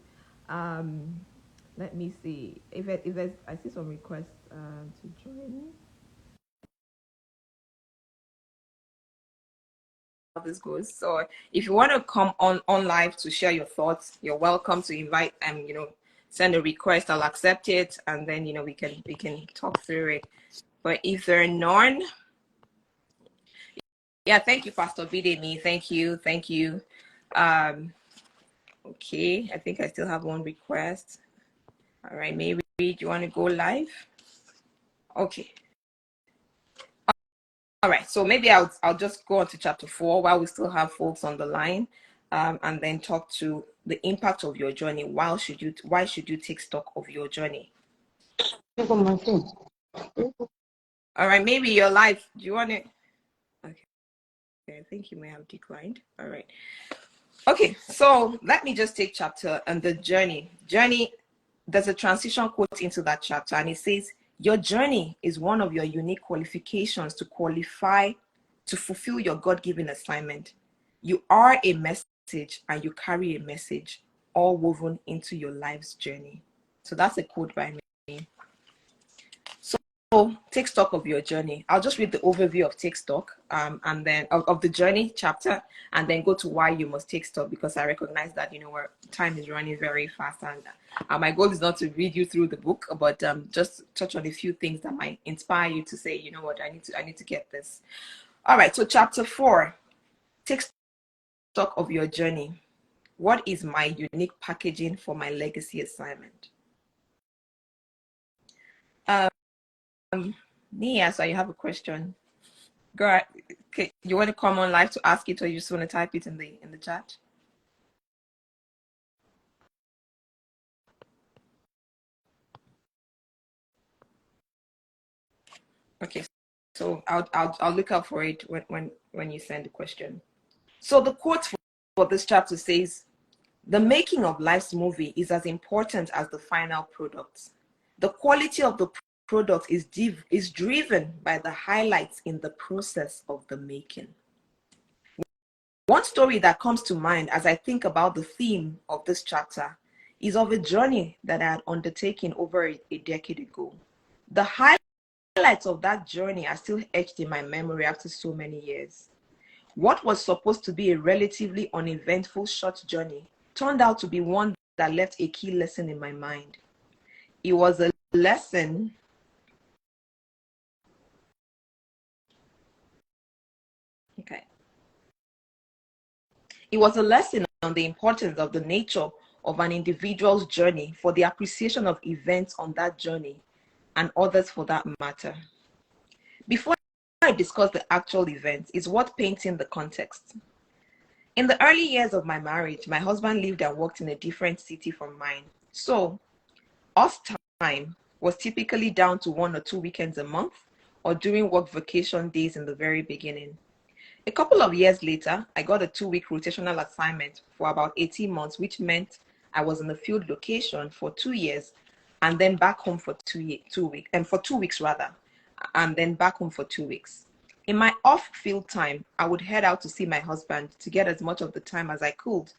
Let me see if there's, I see some requests to join. How this goes. So if you want to come on live to share your thoughts, you're welcome to invite and send a request. I'll accept it, and then we can talk through it. But if there are none, yeah, thank you, Pastor Bidemi. Thank you. Okay, I think I still have one request. All right, maybe do you want to go live? Okay. All right, so maybe I'll just go on to chapter 4 while we still have folks on the line. and then talk to the impact of your journey. Why should you take stock of your journey? All right, maybe your life. Do you want it? Okay, I think you may have declined. All right. Okay, so let me just take chapter and the journey. Journey, there's a transition quote into that chapter, and it says, your journey is one of your unique qualifications to qualify to fulfill your God-given assignment. You are a message and you carry a message all woven into your life's journey. So that's a quote by me. So take stock of your journey. I'll just read the overview of take stock and then of the journey chapter, and then go to why you must take stock, because I recognize that, where time is running very fast, and my goal is not to read you through the book, but just touch on a few things that might inspire you to say, you know what, I need to get this. All right, so chapter 4, take stock of your journey. What is my unique packaging for my legacy assignment? Nia, so you have a question. Go ahead. Okay, you want to come on live to ask it, or you just want to type it in the chat? Okay, so I'll look out for it when you send the question. So the quote for this chapter says, the making of life's movie is as important as the final product. The quality of the product is driven by the highlights in the process of the making. One story that comes to mind as I think about the theme of this chapter is of a journey that I had undertaken over a decade ago. The highlights of that journey are still etched in my memory after so many years. What was supposed to be a relatively uneventful short journey turned out to be one that left a key lesson in my mind. It was a lesson It was a lesson on the importance of the nature of an individual's journey for the appreciation of events on that journey and others for that matter. Before I discuss the actual events, it's worth painting the context. In the early years of my marriage, my husband lived and worked in a different city from mine. So, us time was typically down to 1 or 2 weekends a month, or during work vacation days in the very beginning. A couple of years later, I got a 2-week rotational assignment for about 18 months, which meant I was in the field location for 2 years and then back home for 2 weeks, and for 2 weeks rather, and then back home for 2 weeks. In my off-field time, I would head out to see my husband to get as much of the time as I could,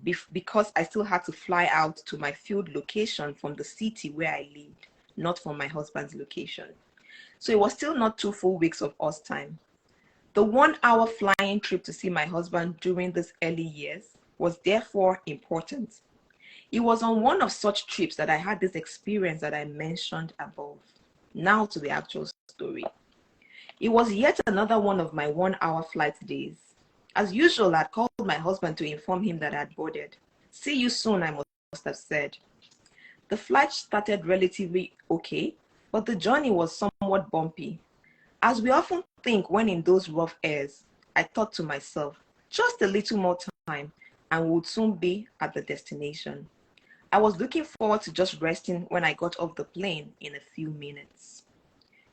because I still had to fly out to my field location from the city where I lived, not from my husband's location. So it was still not 2 full weeks of us time. The 1-hour flying trip to see my husband during these early years was therefore important. It was on one of such trips that I had this experience that I mentioned above. Now to the actual story. It was yet another one of my 1-hour flight days. As usual, I'd called my husband to inform him that I'd boarded. See you soon, I must have said. The flight started relatively okay, but the journey was somewhat bumpy. As we often think when in those rough airs, I thought to myself, just a little more time and we would soon be at the destination. I was looking forward to just resting when I got off the plane in a few minutes.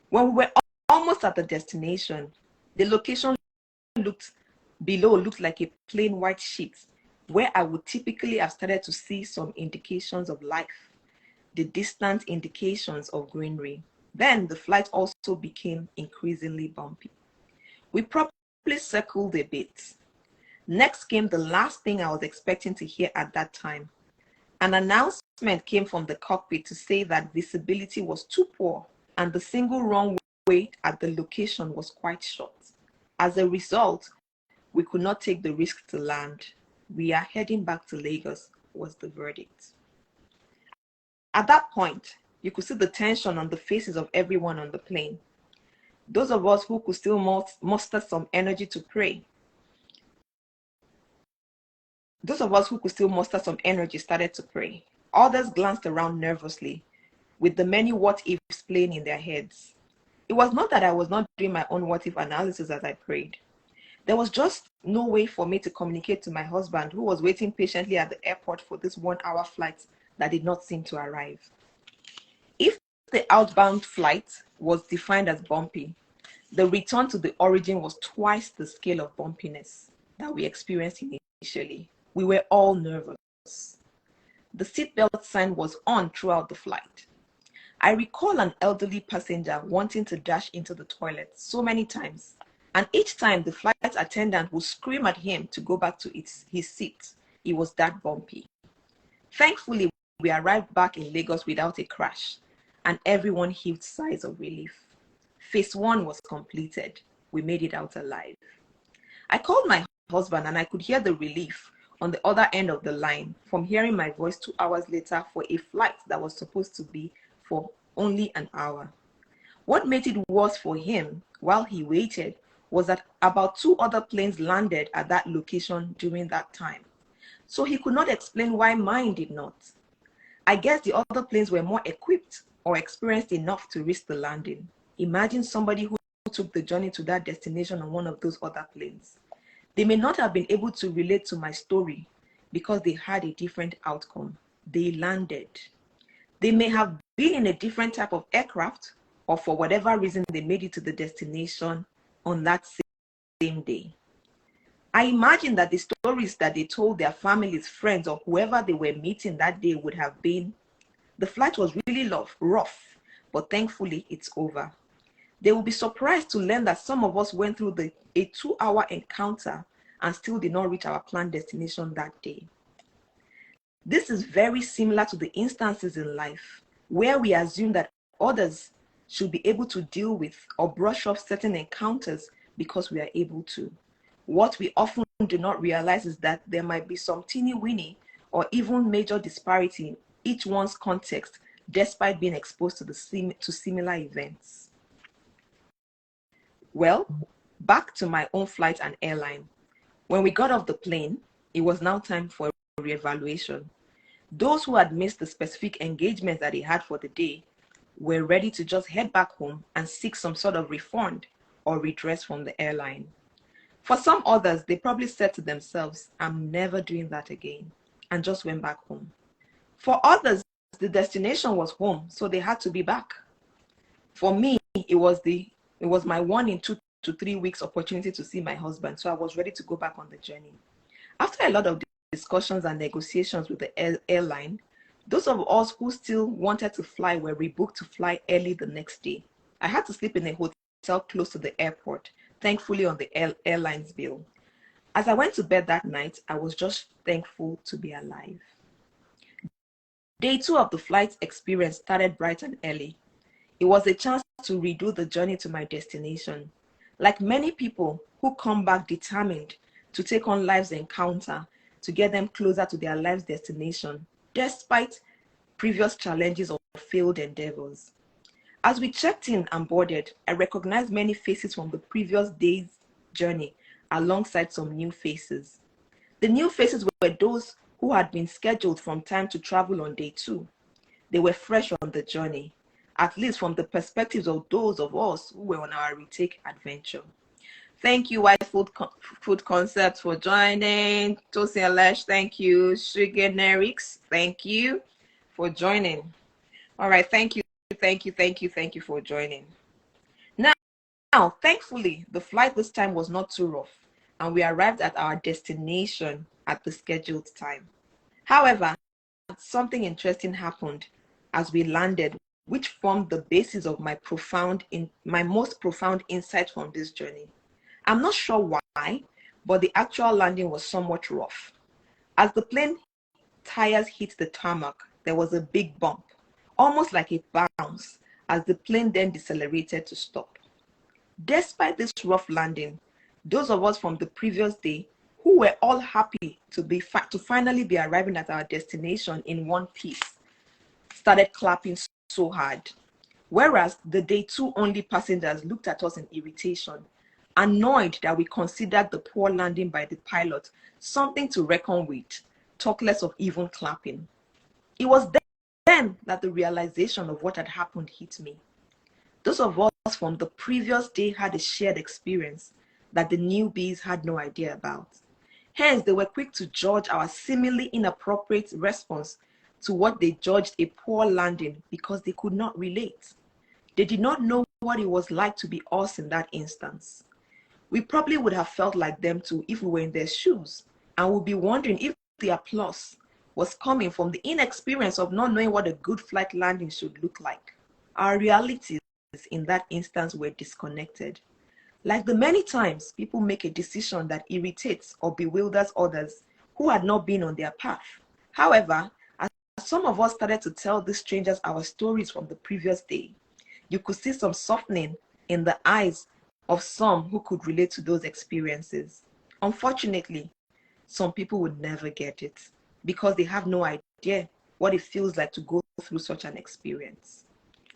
When we were almost at the destination, the location looked like a plain white sheet where I would typically have started to see some indications of life, the distant indications of greenery. Then the flight also became increasingly bumpy. We probably circled a bit. Next came the last thing I was expecting to hear at that time. An announcement came from the cockpit to say that visibility was too poor and the single runway at the location was quite short. As a result, we could not take the risk to land. We are heading back to Lagos, was the verdict. At that point, you could see the tension on the faces of everyone on the plane. Those of us who could still muster some energy to pray. Started to pray. Others glanced around nervously, with the many what-ifs playing in their heads. It was not that I was not doing my own what-if analysis as I prayed. There was just no way for me to communicate to my husband, who was waiting patiently at the airport for this 1 hour flight that did not seem to arrive. If the outbound flight was defined as bumpy, the return to the origin was twice the scale of bumpiness that we experienced initially. We were all nervous. The seatbelt sign was on throughout the flight. I recall an elderly passenger wanting to dash into the toilet so many times, and each time the flight attendant would scream at him to go back to his seat. It was that bumpy. Thankfully, we arrived back in Lagos without a crash, and everyone heaved sighs of relief. Phase 1 was completed. We made it out alive. I called my husband, and I could hear the relief on the other end of the line from hearing my voice 2 hours later for a flight that was supposed to be for only an hour. What made it worse for him while he waited was that about 2 other planes landed at that location during that time. So he could not explain why mine did not. I guess the other planes were more equipped or experienced enough to risk the landing. Imagine somebody who took the journey to that destination on one of those other planes. They may not have been able to relate to my story because they had a different outcome. They landed. They may have been in a different type of aircraft, or for whatever reason, they made it to the destination on that same day. I imagine that the stories that they told their families, friends, or whoever they were meeting that day would have been, the flight was really rough, but thankfully it's over. They will be surprised to learn that some of us went through a 2-hour encounter and still did not reach our planned destination that day. This is very similar to the instances in life where we assume that others should be able to deal with or brush off certain encounters because we are able to. What we often do not realize is that there might be some teeny-weeny or even major disparity in each one's context despite being exposed to similar events. Well, back to my own flight and airline. When we got off the plane, it was now time for a reevaluation. Those who had missed the specific engagement that they had for the day were ready to just head back home and seek some sort of refund or redress from the airline. For some others, they probably said to themselves, I'm never doing that again, and just went back home. For others, the destination was home, so they had to be back. For me, it was my 1 in 2 to 3 weeks opportunity to see my husband, so I was ready to go back on the journey. After a lot of discussions and negotiations with the airline, those of us who still wanted to fly were rebooked to fly early the next day. I had to sleep in a hotel close to the airport, thankfully on the airline's bill. As I went to bed that night, I was just thankful to be alive. Day 2 of the flight experience started bright and early. It was a chance to redo the journey to my destination. Like many people who come back determined to take on life's encounter to get them closer to their life's destination, despite previous challenges or failed endeavors. As we checked in and boarded, I recognized many faces from the previous day's journey alongside some new faces. The new faces were those who had been scheduled from time to travel on day 2. They were fresh on the journey, at least from the perspectives of those of us who were on our retake adventure. Thank you, White Food Concept, for joining. Tosin Alesh, thank you. Sugar thank you for joining. All right, thank you for joining. Now, thankfully, the flight this time was not too rough, and we arrived at our destination at the scheduled time. However, something interesting happened as we landed, which formed the basis of my most profound insight from this journey. I'm not sure why, but the actual landing was somewhat rough. As the plane tires hit the tarmac, there was a big bump, almost like a bounce, as the plane then decelerated to stop. Despite this rough landing, those of us from the previous day who were all happy to finally be arriving at our destination in one piece started clapping so hard. Whereas the day 2 only passengers looked at us in irritation, annoyed that we considered the poor landing by the pilot something to reckon with, talk less of even clapping. It was then that the realization of what had happened hit me. Those of us from the previous day had a shared experience that the newbies had no idea about. Hence, they were quick to judge our seemingly inappropriate response to what they judged a poor landing because they could not relate. They did not know what it was like to be us in that instance. We probably would have felt like them too if we were in their shoes, and would be wondering if the applause was coming from the inexperience of not knowing what a good flight landing should look like. Our realities in that instance were disconnected. Like the many times people make a decision that irritates or bewilders others who had not been on their path. However, as some of us started to tell these strangers our stories from the previous day, you could see some softening in the eyes of some who could relate to those experiences. Unfortunately, some people would never get it because they have no idea what it feels like to go through such an experience.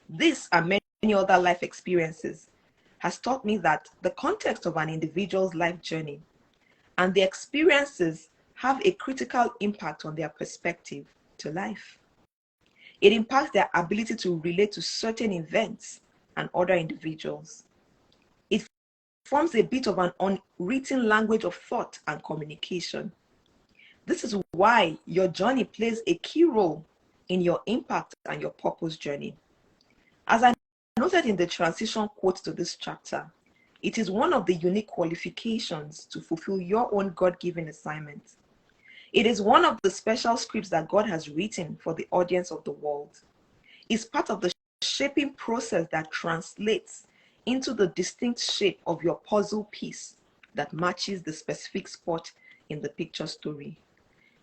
This and many other life experiences has taught me that the context of an individual's life journey and the experiences have a critical impact on their perspective to life. It impacts their ability to relate to certain events and other individuals. It forms a bit of an unwritten language of thought and communication. This is why your journey plays a key role in your impact and your purpose journey. As I noted in the transition quote to this chapter, it is one of the unique qualifications to fulfill your own God-given assignment. It is one of the special scripts that God has written for the audience of the world. It's part of the shaping process that translates into the distinct shape of your puzzle piece that matches the specific spot in the picture story.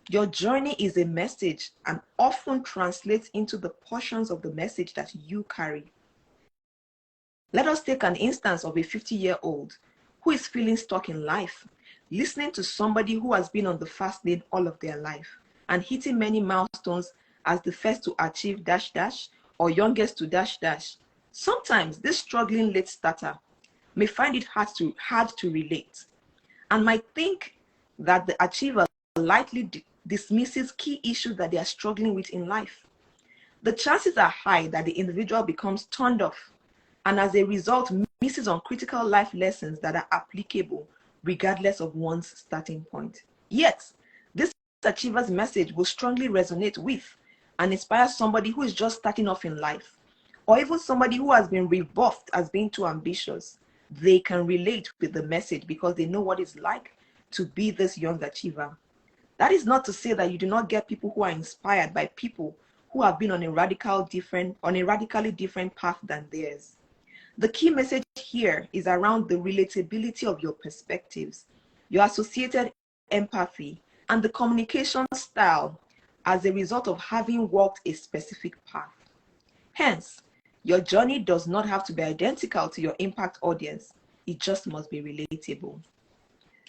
Your journey is a message and often translates into the portions of the message that you carry. Let us take an instance of a 50-year-old who is feeling stuck in life, listening to somebody who has been on the fast lane all of their life and hitting many milestones as the first to achieve dash dash or youngest to dash dash. Sometimes this struggling late starter may find it hard to relate and might think that the achiever lightly dismisses key issues that they are struggling with in life. The chances are high that the individual becomes turned off and as a result misses on critical life lessons that are applicable regardless of one's starting point. Yet, this achiever's message will strongly resonate with and inspire somebody who is just starting off in life, or even somebody who has been rebuffed as being too ambitious. They can relate with the message because they know what it's like to be this young achiever. That is not to say that you do not get people who are inspired by people who have been on a radically different path than theirs. The key message here is around the relatability of your perspectives, your associated empathy, and the communication style as a result of having walked a specific path. Hence, your journey does not have to be identical to your impact audience. It just must be relatable.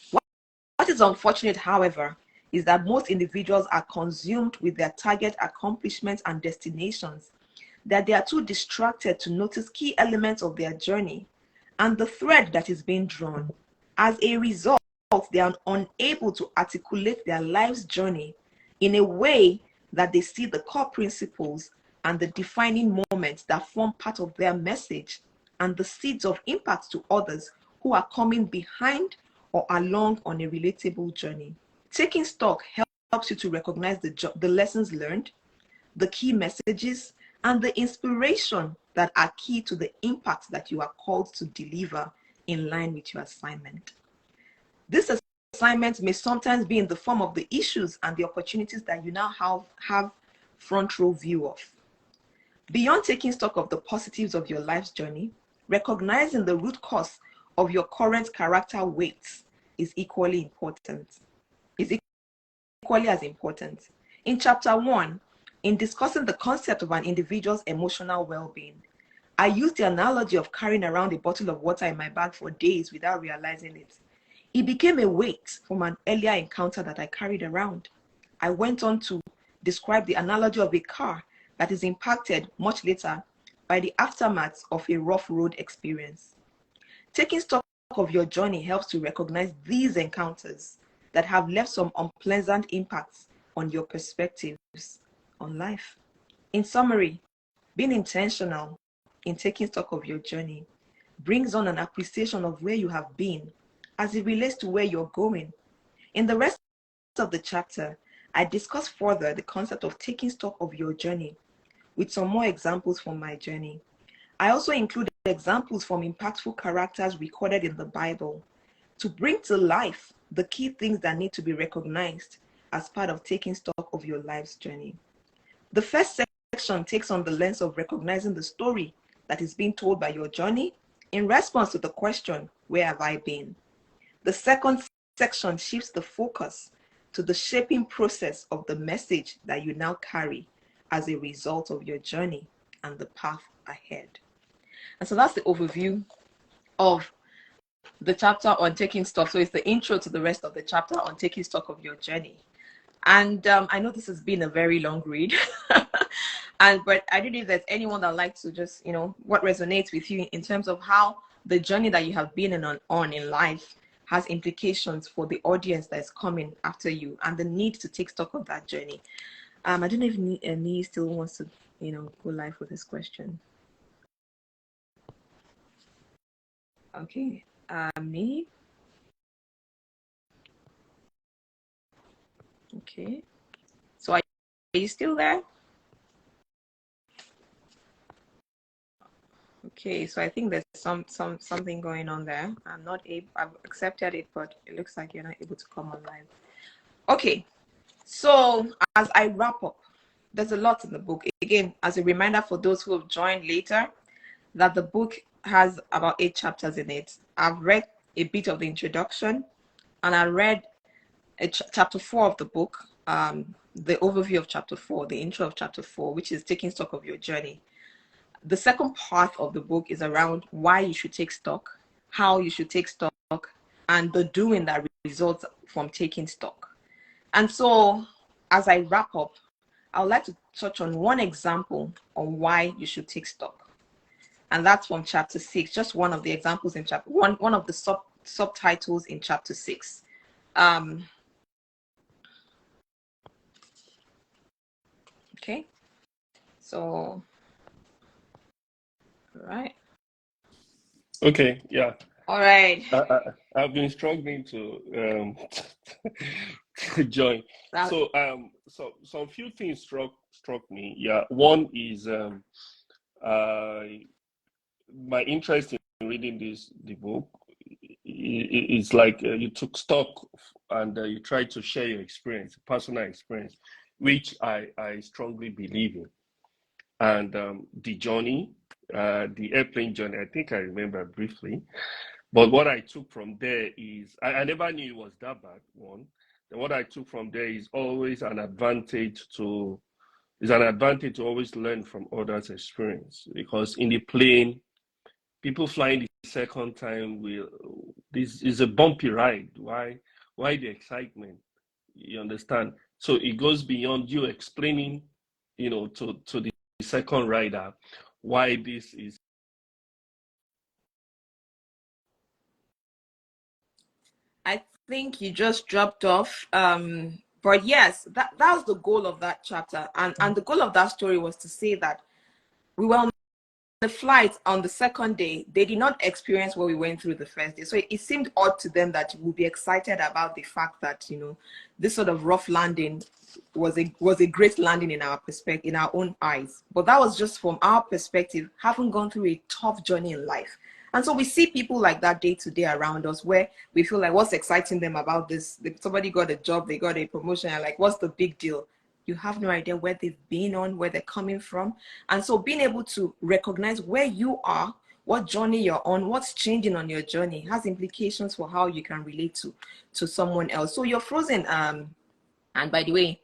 What is unfortunate, however, is that most individuals are consumed with their target accomplishments and destinations, that they are too distracted to notice key elements of their journey and the thread that is being drawn. As a result, they are unable to articulate their life's journey in a way that they see the core principles and the defining moments that form part of their message and the seeds of impact to others who are coming behind or along on a relatable journey. Taking stock helps you to recognize the lessons learned, the key messages, and the inspiration that are key to the impact that you are called to deliver in line with your assignment. This assignment may sometimes be in the form of the issues and the opportunities that you now have front row view of. Beyond taking stock of the positives of your life's journey, recognizing the root cause of your current character weights is equally as important. In chapter 1, in discussing the concept of an individual's emotional well-being, I used the analogy of carrying around a bottle of water in my bag for days without realizing it. It became a weight from an earlier encounter that I carried around. I went on to describe the analogy of a car that is impacted much later by the aftermath of a rough road experience. Taking stock of your journey helps to recognize these encounters that have left some unpleasant impacts on your perspectives on life. In summary, being intentional in taking stock of your journey brings on an appreciation of where you have been as it relates to where you're going. In the rest of the chapter, I discuss further the concept of taking stock of your journey with some more examples from my journey. I also include examples from impactful characters recorded in the Bible to bring to life the key things that need to be recognized as part of taking stock of your life's journey. The first section takes on the lens of recognizing the story that is being told by your journey in response to the question, where have I been? The second section shifts the focus to the shaping process of the message that you now carry as a result of your journey and the path ahead. And so that's the overview of the chapter on taking stock. So it's the intro to the rest of the chapter on taking stock of your journey. And I know this has been a very long read, but I don't know if there's anyone that likes to just, what resonates with you in terms of how the journey that you have been on in life has implications for the audience that is coming after you and the need to take stock of that journey. I don't know if Nee still wants to, go live with this question. Okay, Nee. Okay, so are you still there? Okay, so I think there's something going on there. I'm not able, I've accepted it, but it looks like you're not able to come online. Okay, so as I wrap up, there's a lot in the book. Again, as a reminder for those who have joined later, that the book has about 8 chapters in it. I've read a bit of the introduction, and I read chapter 4 of the book, the overview of chapter 4, the intro of chapter 4, which is taking stock of your journey. The second part of the book is around why you should take stock, how you should take stock, and the doing that results from taking stock. And so, as I wrap up, I would like to touch on one example on why you should take stock. And that's from chapter 6, just one of the examples in chapter one of the subtitles in chapter 6. Okay, so, all right. Okay, yeah. All right. I've been struggling to to join. So some few things struck me. Yeah, one is my interest in reading the book. It's like you took stock and you tried to share your experience, personal experience, which I strongly believe in. And the journey, the airplane journey, I think I remember briefly. But what I took from there is, I never knew it was that bad, one. And what I took from there is always an advantage to always learn from others' experience. Because in the plane, people flying the second time this is a bumpy ride. Why the excitement? You understand? So it goes beyond you explaining, to the second rider why this is. I think you just dropped off. But yes, that was the goal of that chapter. And the goal of that story was to say that we were on the flight on the second day. They did not experience what we went through the first day. So it seemed odd to them that we'll be excited about the fact that, this sort of rough landing was a great landing in our perspective, in our own eyes. But that was just from our perspective, having gone through a tough journey in life. And so we see people like that day to day around us, where we feel like, what's exciting them about this? Somebody got a job, they got a promotion, and like, what's the big deal? You have no idea where they've been on, where they're coming from. And so being able to recognize where you are, what journey you're on, what's changing on your journey has implications for how you can relate to someone else. So you're frozen. And by the way,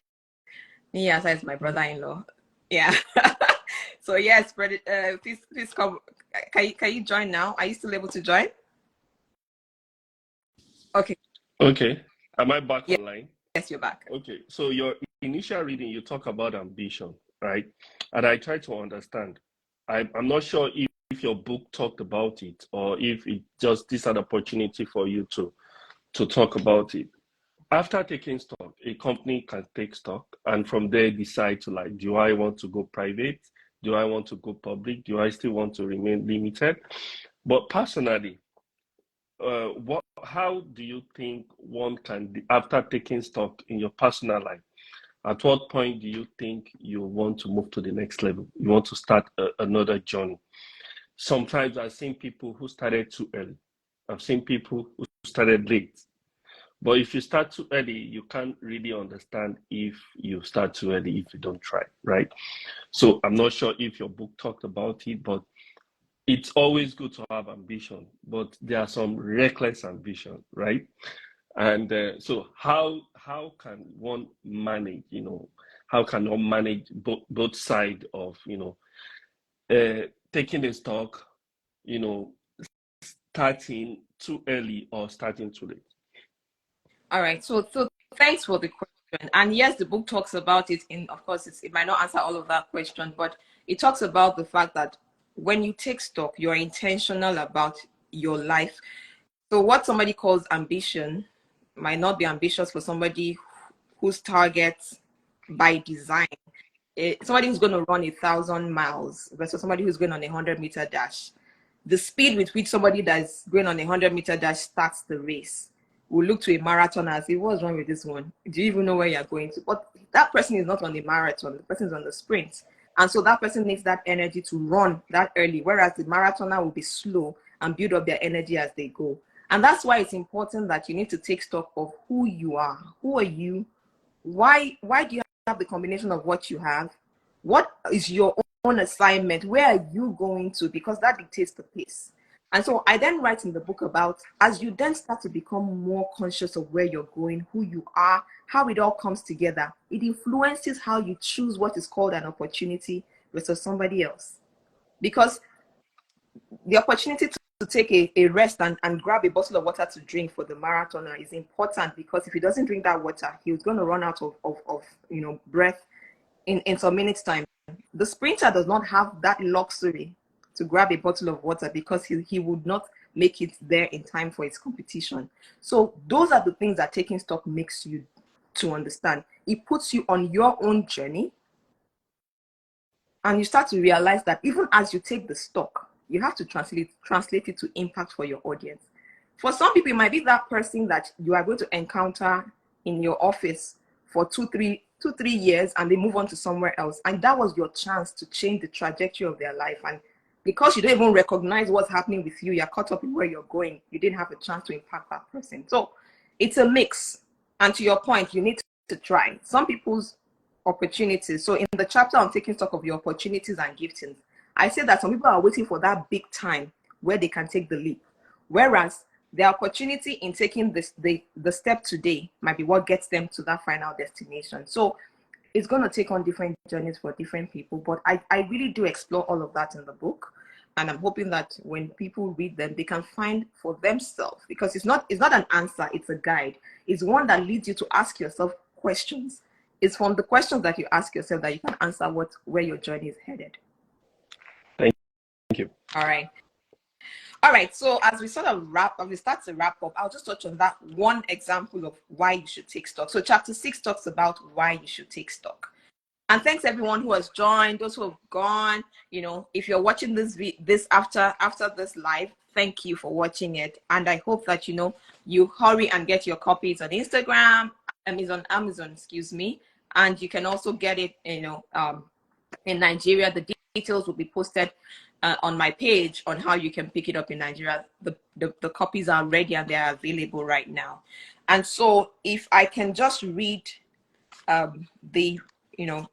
Niyasa is my brother-in-law. Yeah. So yes, please come. Can you join now? Are you still able to join? Okay. Okay. Am I back online? Yes, you're back. Okay. So your initial reading, you talk about ambition, right? And I try to understand. I'm not sure if your book talked about it or if it just this an opportunity for you to talk about it. After taking stock, a company can take stock and from there decide to do I want to go private? Do I want to go public? Do I still want to remain limited? But personally, what how do you think one can, after taking stock in your personal life, at what point do you think you want to move to the next level? You want to start another journey? Sometimes I've seen people who started too early. I've seen people who started late. But if you start too early, you can't really understand if you start too early if you don't try, right? So I'm not sure if your book talked about it, but it's always good to have ambition, but there are some reckless ambition, right? And so how can one manage, how can one manage both side of, taking the stock, you know, starting too early or starting too late? All right. So thanks for the question. And yes, the book talks about it of course, it might not answer all of that question, but it talks about the fact that when you take stock, you're intentional about your life. So what somebody calls ambition might not be ambitious for somebody whose targets by design, somebody who's going to run 1,000 miles versus somebody who's going on 100-meter dash. The speed with which somebody that's going on 100-meter dash starts the race will look to a marathoner and say, what's wrong with this one? Do you even know where you're going to? But that person is not on the marathon. The person is on the sprint. And so that person needs that energy to run that early, whereas the marathoner will be slow and build up their energy as they go. And that's why it's important that you need to take stock of who you are. Who are you? Why do you have the combination of what you have? What is your own assignment? Where are you going to? Because that dictates the pace. And so I then write in the book about, as you then start to become more conscious of where you're going, who you are, how it all comes together, it influences how you choose what is called an opportunity versus somebody else. Because the opportunity to take a rest and grab a bottle of water to drink for the marathoner is important, because if he doesn't drink that water, he's going to run out of breath in some minutes time. The sprinter does not have that luxury to grab a bottle of water because he would not make it there in time for his competition. So those are the things that taking stock makes you to understand. It puts you on your own journey, and you start to realize that even as you take the stock, you have to translate it to impact for your audience. For some people, it might be that person that you are going to encounter in your office for two, 3 years, and they move on to somewhere else. And that was your chance to change the trajectory of their life. And because you don't even recognize what's happening with you, you're caught up in where you're going. You didn't have a chance to impact that person. So it's a mix. And to your point, you need to try. Some people's opportunities. So in the chapter on taking stock of your opportunities and giftings, I say that some people are waiting for that big time where they can take the leap. Whereas the opportunity in taking the step today might be what gets them to that final destination. So it's going to take on different journeys for different people, but I really do explore all of that in the book. And I'm hoping that when people read them, they can find for themselves, because it's not an answer, it's a guide. It's one that leads you to ask yourself questions. It's from the questions that you ask yourself that you can answer where your journey is headed. Thank you. All right. So as we start to wrap up, I'll just touch on that one example of why you should take stock. So chapter 6 talks about why you should take stock. And thanks everyone who has joined, those who have gone. If you're watching this after this live, thank you for watching it. And I hope that you hurry and get your copies on Instagram, Amazon, excuse me. And you can also get it, in Nigeria. The details will be posted on my page on how you can pick it up in Nigeria. The copies are ready and they are available right now. And so if I can just read the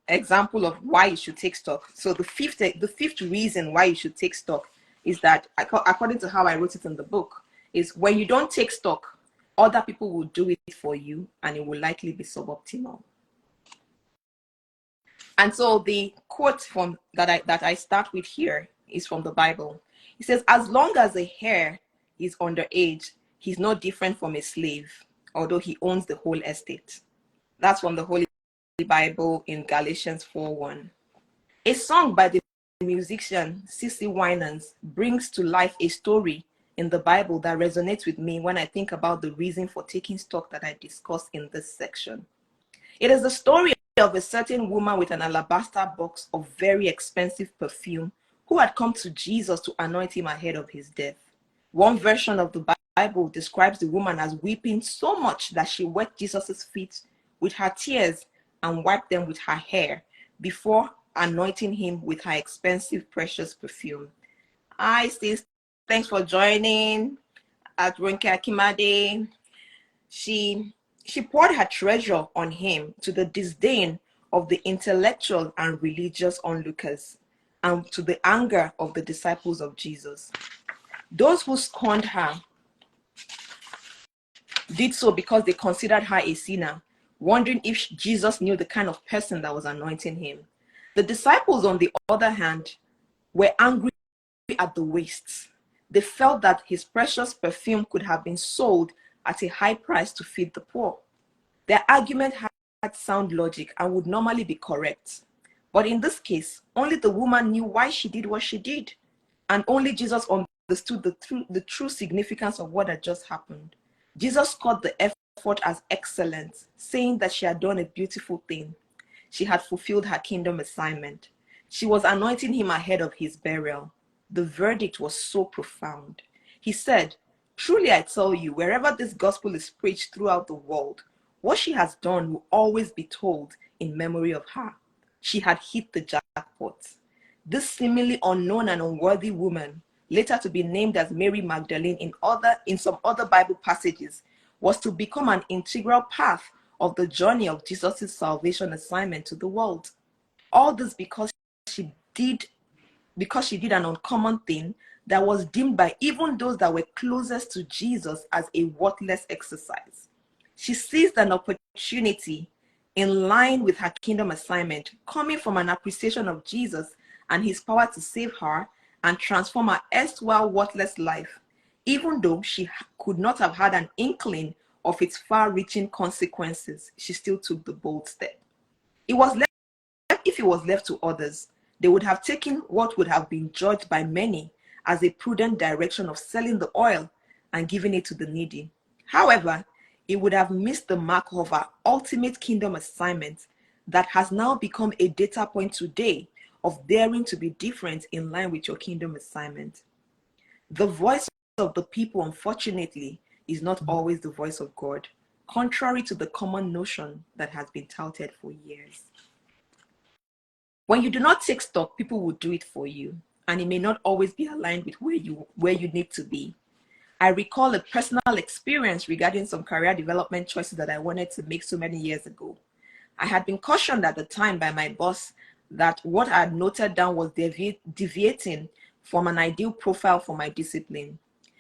example of why you should take stock. So the fifth reason why you should take stock is that, according to how I wrote it in the book, is when you don't take stock, other people will do it for you, and it will likely be suboptimal. And so the quote that I start with here is from the Bible. It says, as long as a heir is underage, he's no different from a slave, although he owns the whole estate. That's from the Holy Bible in Galatians 4:1. A song by the musician C.C. Winans brings to life a story in the Bible that resonates with me when I think about the reason for taking stock that I discussed in this section. It is the story of a certain woman with an alabaster box of very expensive perfume who had come to Jesus to anoint him ahead of his death. One version of the Bible describes the woman as weeping so much that she wet Jesus' feet with her tears and wiped them with her hair before anointing him with her expensive, precious perfume. Hi, sis. Thanks for joining at Ronke Akimade. She poured her treasure on him to the disdain of the intellectual and religious onlookers, and to the anger of the disciples of Jesus. Those who scorned her did so because they considered her a sinner, wondering if Jesus knew the kind of person that was anointing him. The disciples, on the other hand, were angry at the waste. They felt that his precious perfume could have been sold at a high price to feed the poor. Their argument had sound logic and would normally be correct. But in this case, only the woman knew why she did what she did, and only Jesus understood the true significance of what had just happened. Jesus called the effort as excellent, saying that she had done a beautiful thing. She had fulfilled her kingdom assignment. She was anointing him ahead of his burial. The verdict was so profound. He said, "Truly I tell you, wherever this gospel is preached throughout the world, what she has done will always be told in memory of her." She had hit the jackpot. This seemingly unknown and unworthy woman, later to be named as Mary Magdalene in some other Bible passages, was to become an integral part of the journey of Jesus' salvation assignment to the world. All this because she did an uncommon thing that was deemed by even those that were closest to Jesus as a worthless exercise. She seized an opportunity in line with her kingdom assignment, coming from an appreciation of Jesus and his power to save her and transform her erstwhile worthless life, even though she could not have had an inkling of its far-reaching consequences. She still took the bold step. If it was left to others, they would have taken what would have been judged by many as a prudent direction of selling the oil and giving it to the needy. However, it would have missed the mark of our ultimate kingdom assignment that has now become a data point today of daring to be different in line with your kingdom assignment. The voice of the people, unfortunately, is not always the voice of God, contrary to the common notion that has been touted for years. When you do not take stock, people will do it for you, and it may not always be aligned with where you need to be. I recall a personal experience regarding some career development choices that I wanted to make so many years ago. I had been cautioned at the time by my boss that what I had noted down was deviating from an ideal profile for my discipline.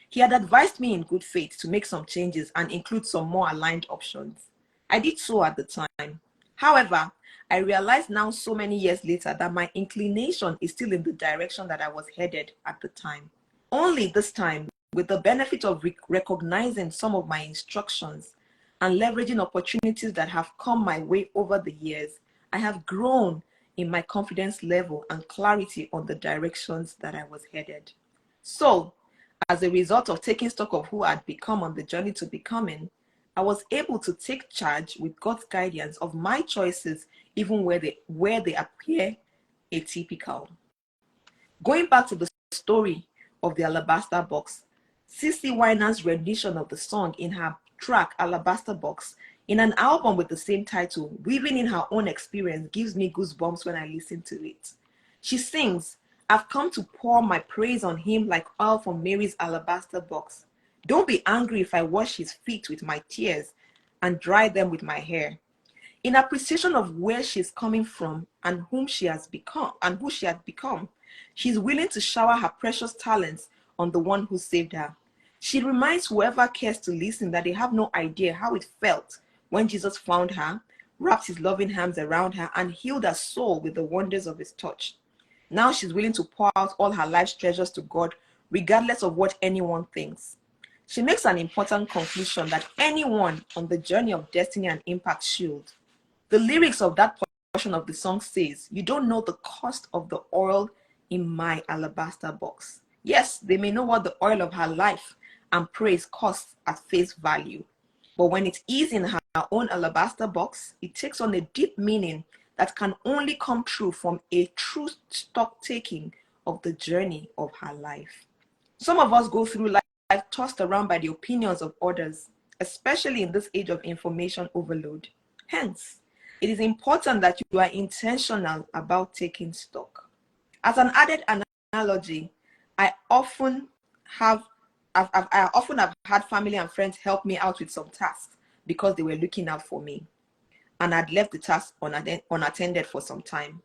He had advised me in good faith to make some changes and include some more aligned options. I did so at the time. However, I realize now so many years later that my inclination is still in the direction that I was headed at the time. Only this time, with the benefit of recognizing some of my instructions and leveraging opportunities that have come my way over the years, I have grown in my confidence level and clarity on the directions that I was headed. So, as a result of taking stock of who I'd become on the journey to becoming, I was able to take charge with God's guidance of my choices, even where they appear atypical. Going back to the story of the alabaster box, CC Winer's rendition of the song in her track Alabaster Box in an album with the same title, weaving in her own experience, gives me goosebumps when I listen to it. She sings, "I've come to pour my praise on him like oil from Mary's alabaster box. Don't be angry if I wash his feet with my tears and dry them with my hair." In appreciation of where she's coming from and who she had become, she's willing to shower her precious talents on the one who saved her. She reminds whoever cares to listen that they have no idea how it felt when Jesus found her, wrapped his loving arms around her, and healed her soul with the wonders of his touch. Now she's willing to pour out all her life's treasures to God, regardless of what anyone thinks. She makes an important conclusion that anyone on the journey of destiny and impact should. The lyrics of that portion of the song says, "You don't know the cost of the oil in my alabaster box." Yes, they may know what the oil of her life and praise costs at face value. But when it is in her own alabaster box, it takes on a deep meaning that can only come true from a true stock taking of the journey of her life. Some of us go through life tossed around by the opinions of others, especially in this age of information overload. Hence, it is important that you are intentional about taking stock. As an added analogy, I often have had family and friends help me out with some tasks because they were looking out for me, and I'd left the task unattended for some time.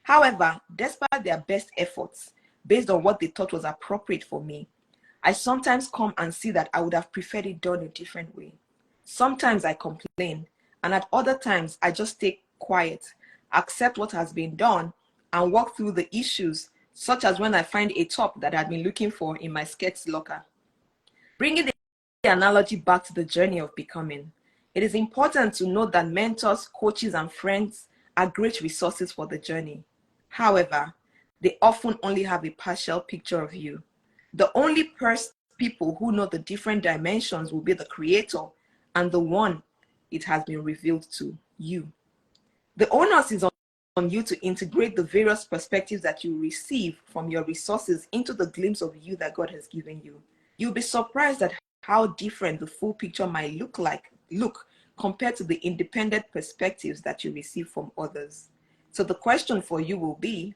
However, despite their best efforts, based on what they thought was appropriate for me, I sometimes come and see that I would have preferred it done a different way. Sometimes I complain, and at other times I just stay quiet, accept what has been done, and walk through the issues, such as when I find a top that I'd been looking for in my skirts locker. Bringing the analogy back to the journey of becoming, it is important to note that mentors, coaches, and friends are great resources for the journey. However, they often only have a partial picture of you. The only people who know the different dimensions will be the creator and the one it has been revealed to, you. The onus is on you to integrate the various perspectives that you receive from your resources into the glimpse of you that God has given you. You'll be surprised at how different the full picture might look compared to the independent perspectives that you receive from others. So the question for you will be,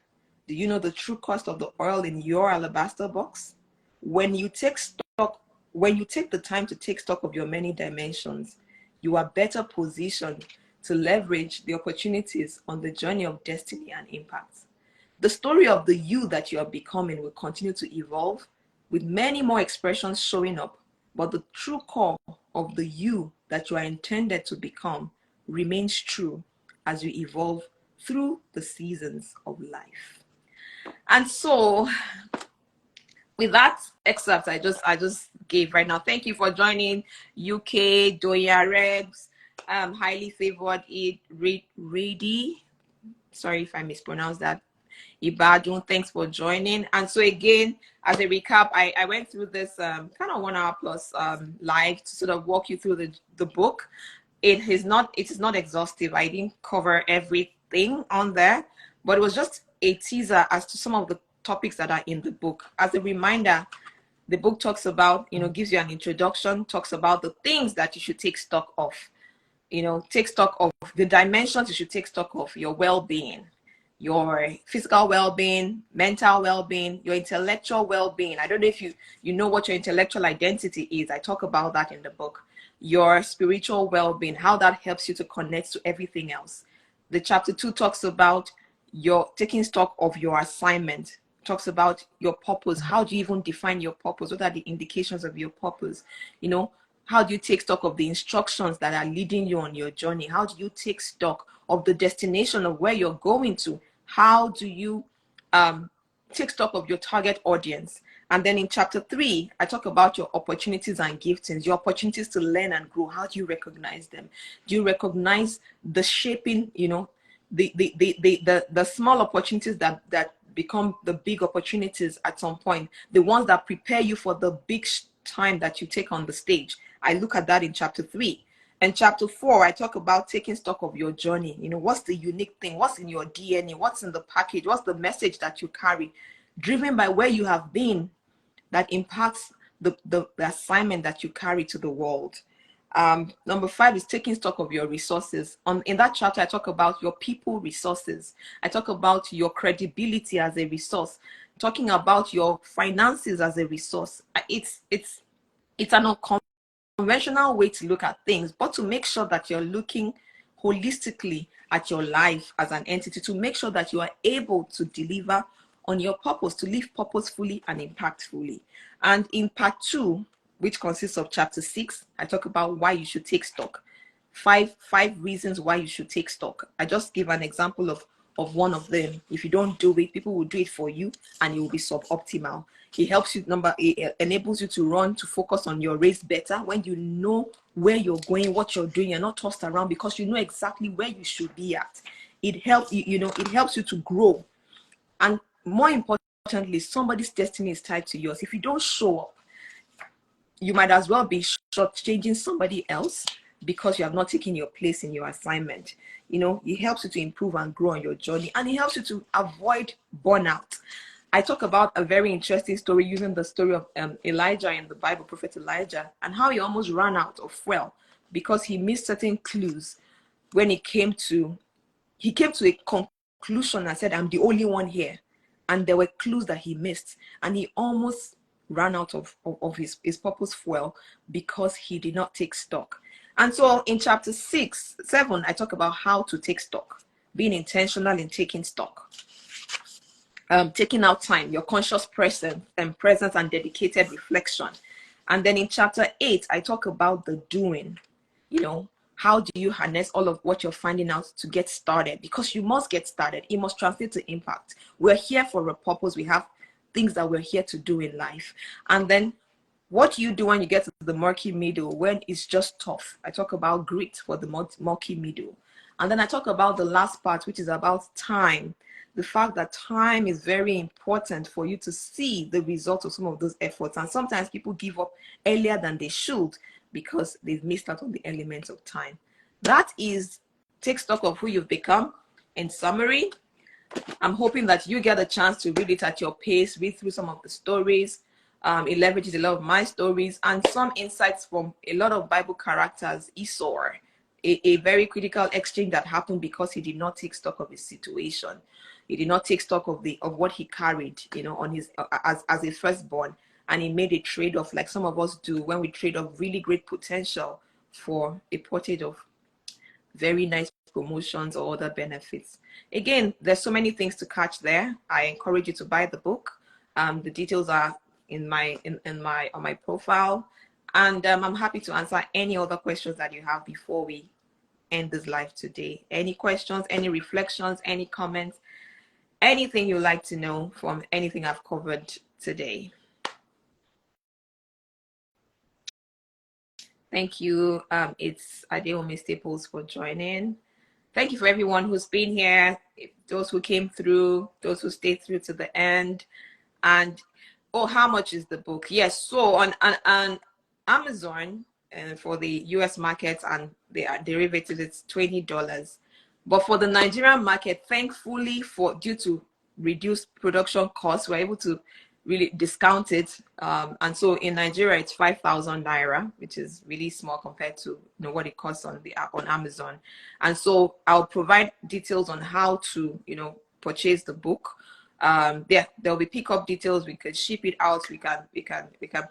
do you know the true cost of the oil in your alabaster box? When you take the time to take stock of your many dimensions, you are better positioned to leverage the opportunities on the journey of destiny and impact. The story of the you that you are becoming will continue to evolve, with many more expressions showing up, but the true core of the you that you are intended to become remains true as you evolve through the seasons of life. And so, with that excerpt I just gave right now, thank you for joining. UK, Doya Rebs, highly favored it, Ready. Sorry if I mispronounced that. Ibadun, thanks for joining. And so again, as a recap, I went through this kind of 1 hour plus live to sort of walk you through the book. It is not exhaustive. I didn't cover everything on there, but it was just a teaser as to some of the topics that are in the book. As a reminder, the book talks about, gives you an introduction, talks about the things that you should take stock of. Take stock of the dimensions you should take stock of: your well-being, your physical well-being, mental well-being, your intellectual well-being. I don't know if you know what your intellectual identity is. I talk about that in the book. Your spiritual well-being, how that helps you to connect to everything else. The chapter 2 talks about your taking stock of your assignment, talks about your purpose. How do you even define your purpose? What are the indications of your purpose? How do you take stock of the instructions that are leading you on your journey? How do you take stock of the destination of where you're going to? How do you take stock of your target audience? And then in chapter 3, I talk about your opportunities and giftings, your opportunities to learn and grow. How do you recognize them? Do you recognize the shaping, the small opportunities that become the big opportunities at some point, the ones that prepare you for the big time that you take on the stage? I look at that in chapter 3. And chapter 4, I talk about taking stock of your journey. What's the unique thing? What's in your DNA? What's in the package? What's the message that you carry, driven by where you have been, that impacts the assignment that you carry to the world? Number 5 is taking stock of your resources. In that chapter, I talk about your people resources. I talk about your credibility as a resource, talking about your finances as a resource. It's an unconventional way to look at things, but to make sure that you're looking holistically at your life as an entity, to make sure that you are able to deliver on your purpose, to live purposefully and impactfully. And in part 2, which consists of chapter 6, I talk about why you should take stock. Five reasons why you should take stock. I just give an example of one of them. If you don't do it, people will do it for you and you will be suboptimal. It helps you, it enables you to focus on your race better. When you know where you're going, what you're doing, you're not tossed around because you know exactly where you should be at. It helps it helps you to grow. And more importantly, somebody's destiny is tied to yours. If you don't show up, you might as well be shortchanging somebody else because you have not taken your place in your assignment. It helps you to improve and grow on your journey, and it helps you to avoid burnout. I talk about a very interesting story using the story of Elijah in the Bible, Prophet Elijah, and how he almost ran out of fuel because he missed certain clues when he came to a conclusion and said, I'm the only one here. And there were clues that he missed. And he almost ran out of his purpose fuel because he did not take stock. And so in chapter 7, I talk about how to take stock, being intentional in taking stock. Taking out time, your conscious presence and dedicated reflection. And then in chapter 8, I talk about the doing. How do you harness all of what you're finding out to get started? Because you must get started. It must translate to impact. We're here for a purpose. We have things that we're here to do in life. And then what you do when you get to the murky middle, when it's just tough. I talk about grit for the murky middle. And then I talk about the last part, which is about time. The fact that time is very important for you to see the results of some of those efforts. And sometimes people give up earlier than they should because they've missed out on the elements of time. That is take stock of who you've become. In summary, I'm hoping that you get a chance to read it at your pace, read through some of the stories. It leverages a lot of my stories and some insights from a lot of Bible characters. Esau, a very critical exchange that happened because he did not take stock of his situation. He did not take stock of what he carried, on his as a firstborn, and he made a trade-off like some of us do when we trade off really great potential for a portage of very nice promotions or other benefits. Again, there's so many things to catch there. I encourage you to buy the book. The details are on my profile, and I'm happy to answer any other questions that you have before we end this live today. Any questions, any reflections, any comments, anything you'd like to know from anything I've covered today. Thank you. It's Adeomi Staples for joining. Thank you for everyone who's been here, those who came through, those who stayed through to the end. And how much is the book? Yes, so on Amazon and for the US market and the derivatives, it's $20. But for the Nigerian market, thankfully, due to reduced production costs, we're able to really discount it. And so in Nigeria, it's 5,000 naira, which is really small compared to what it costs on Amazon. And so I'll provide details on how to purchase the book. There'll be pickup details. We could ship it out. We can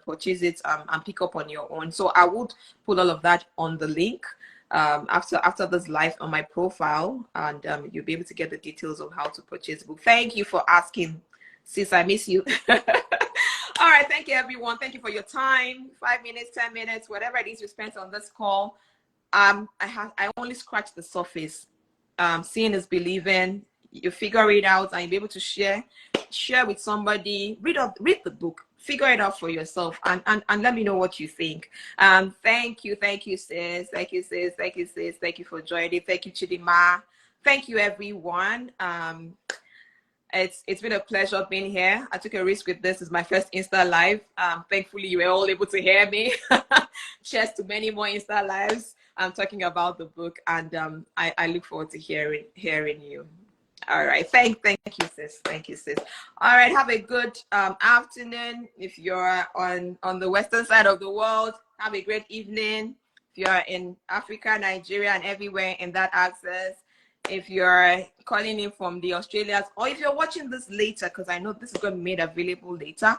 purchase it and pick up on your own. So I would put all of that on the link after this live on my profile, and you'll be able to get the details of how to purchase the book. Thank you for asking, sis. I miss you. All right, thank you everyone. Thank you for your time. 5 minutes, 10 minutes, whatever it is you spent on this call. I only scratched the surface. Seeing is believing. You figure it out and you'll be able to share with somebody. Read the book, figure it out for yourself, and let me know what you think. Thank you, sis. Thank you, sis. Thank you for joining. Thank you, Chidima. Thank you, everyone. It's been a pleasure being here. I took a risk with this. It's my first Insta Live. Thankfully, you were all able to hear me. Cheers to many more Insta Lives. I'm talking about the book, and I look forward to hearing you. All right. Thank you, sis. Thank you, sis. All right. Have a good afternoon. If you're on the western side of the world, have a great evening. If you're in Africa, Nigeria, and everywhere in that access, if you're calling in from the Australias, or if you're watching this later, because I know this is going to be made available later,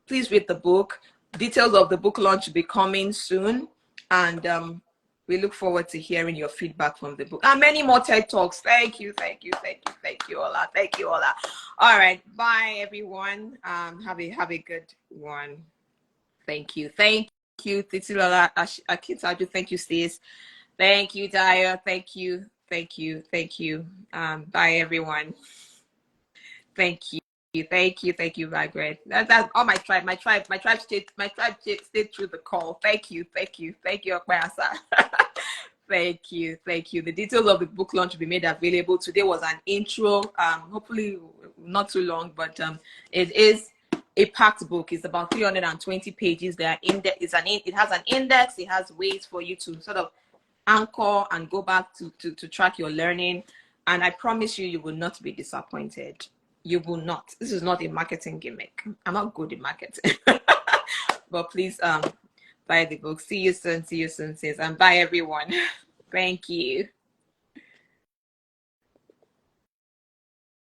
please read the book. Details of the book launch will be coming soon. And we look forward to hearing your feedback from the book and many more TED Talks. Thank you, Ola. Thank you, Ola. All right, bye everyone. Have a good one. Thank you, Titilola Akintaju. Thank you, sis. Thank you, Daya. Thank you. Bye everyone. Thank you, Margaret. That's all my tribe. My tribe stayed through the call. Thank you, Okbayasa. Thank you. The details of the book launch will be made available. Today was an intro. Hopefully not too long, but it is a packed book. It's about 320 pages. It has an index. It has ways for you to sort of anchor and go back to track your learning. And I promise you will not be disappointed. You will not. This is not a marketing gimmick. I'm not good in marketing. But please buy the book. See you soon, sis. And bye everyone. Thank you.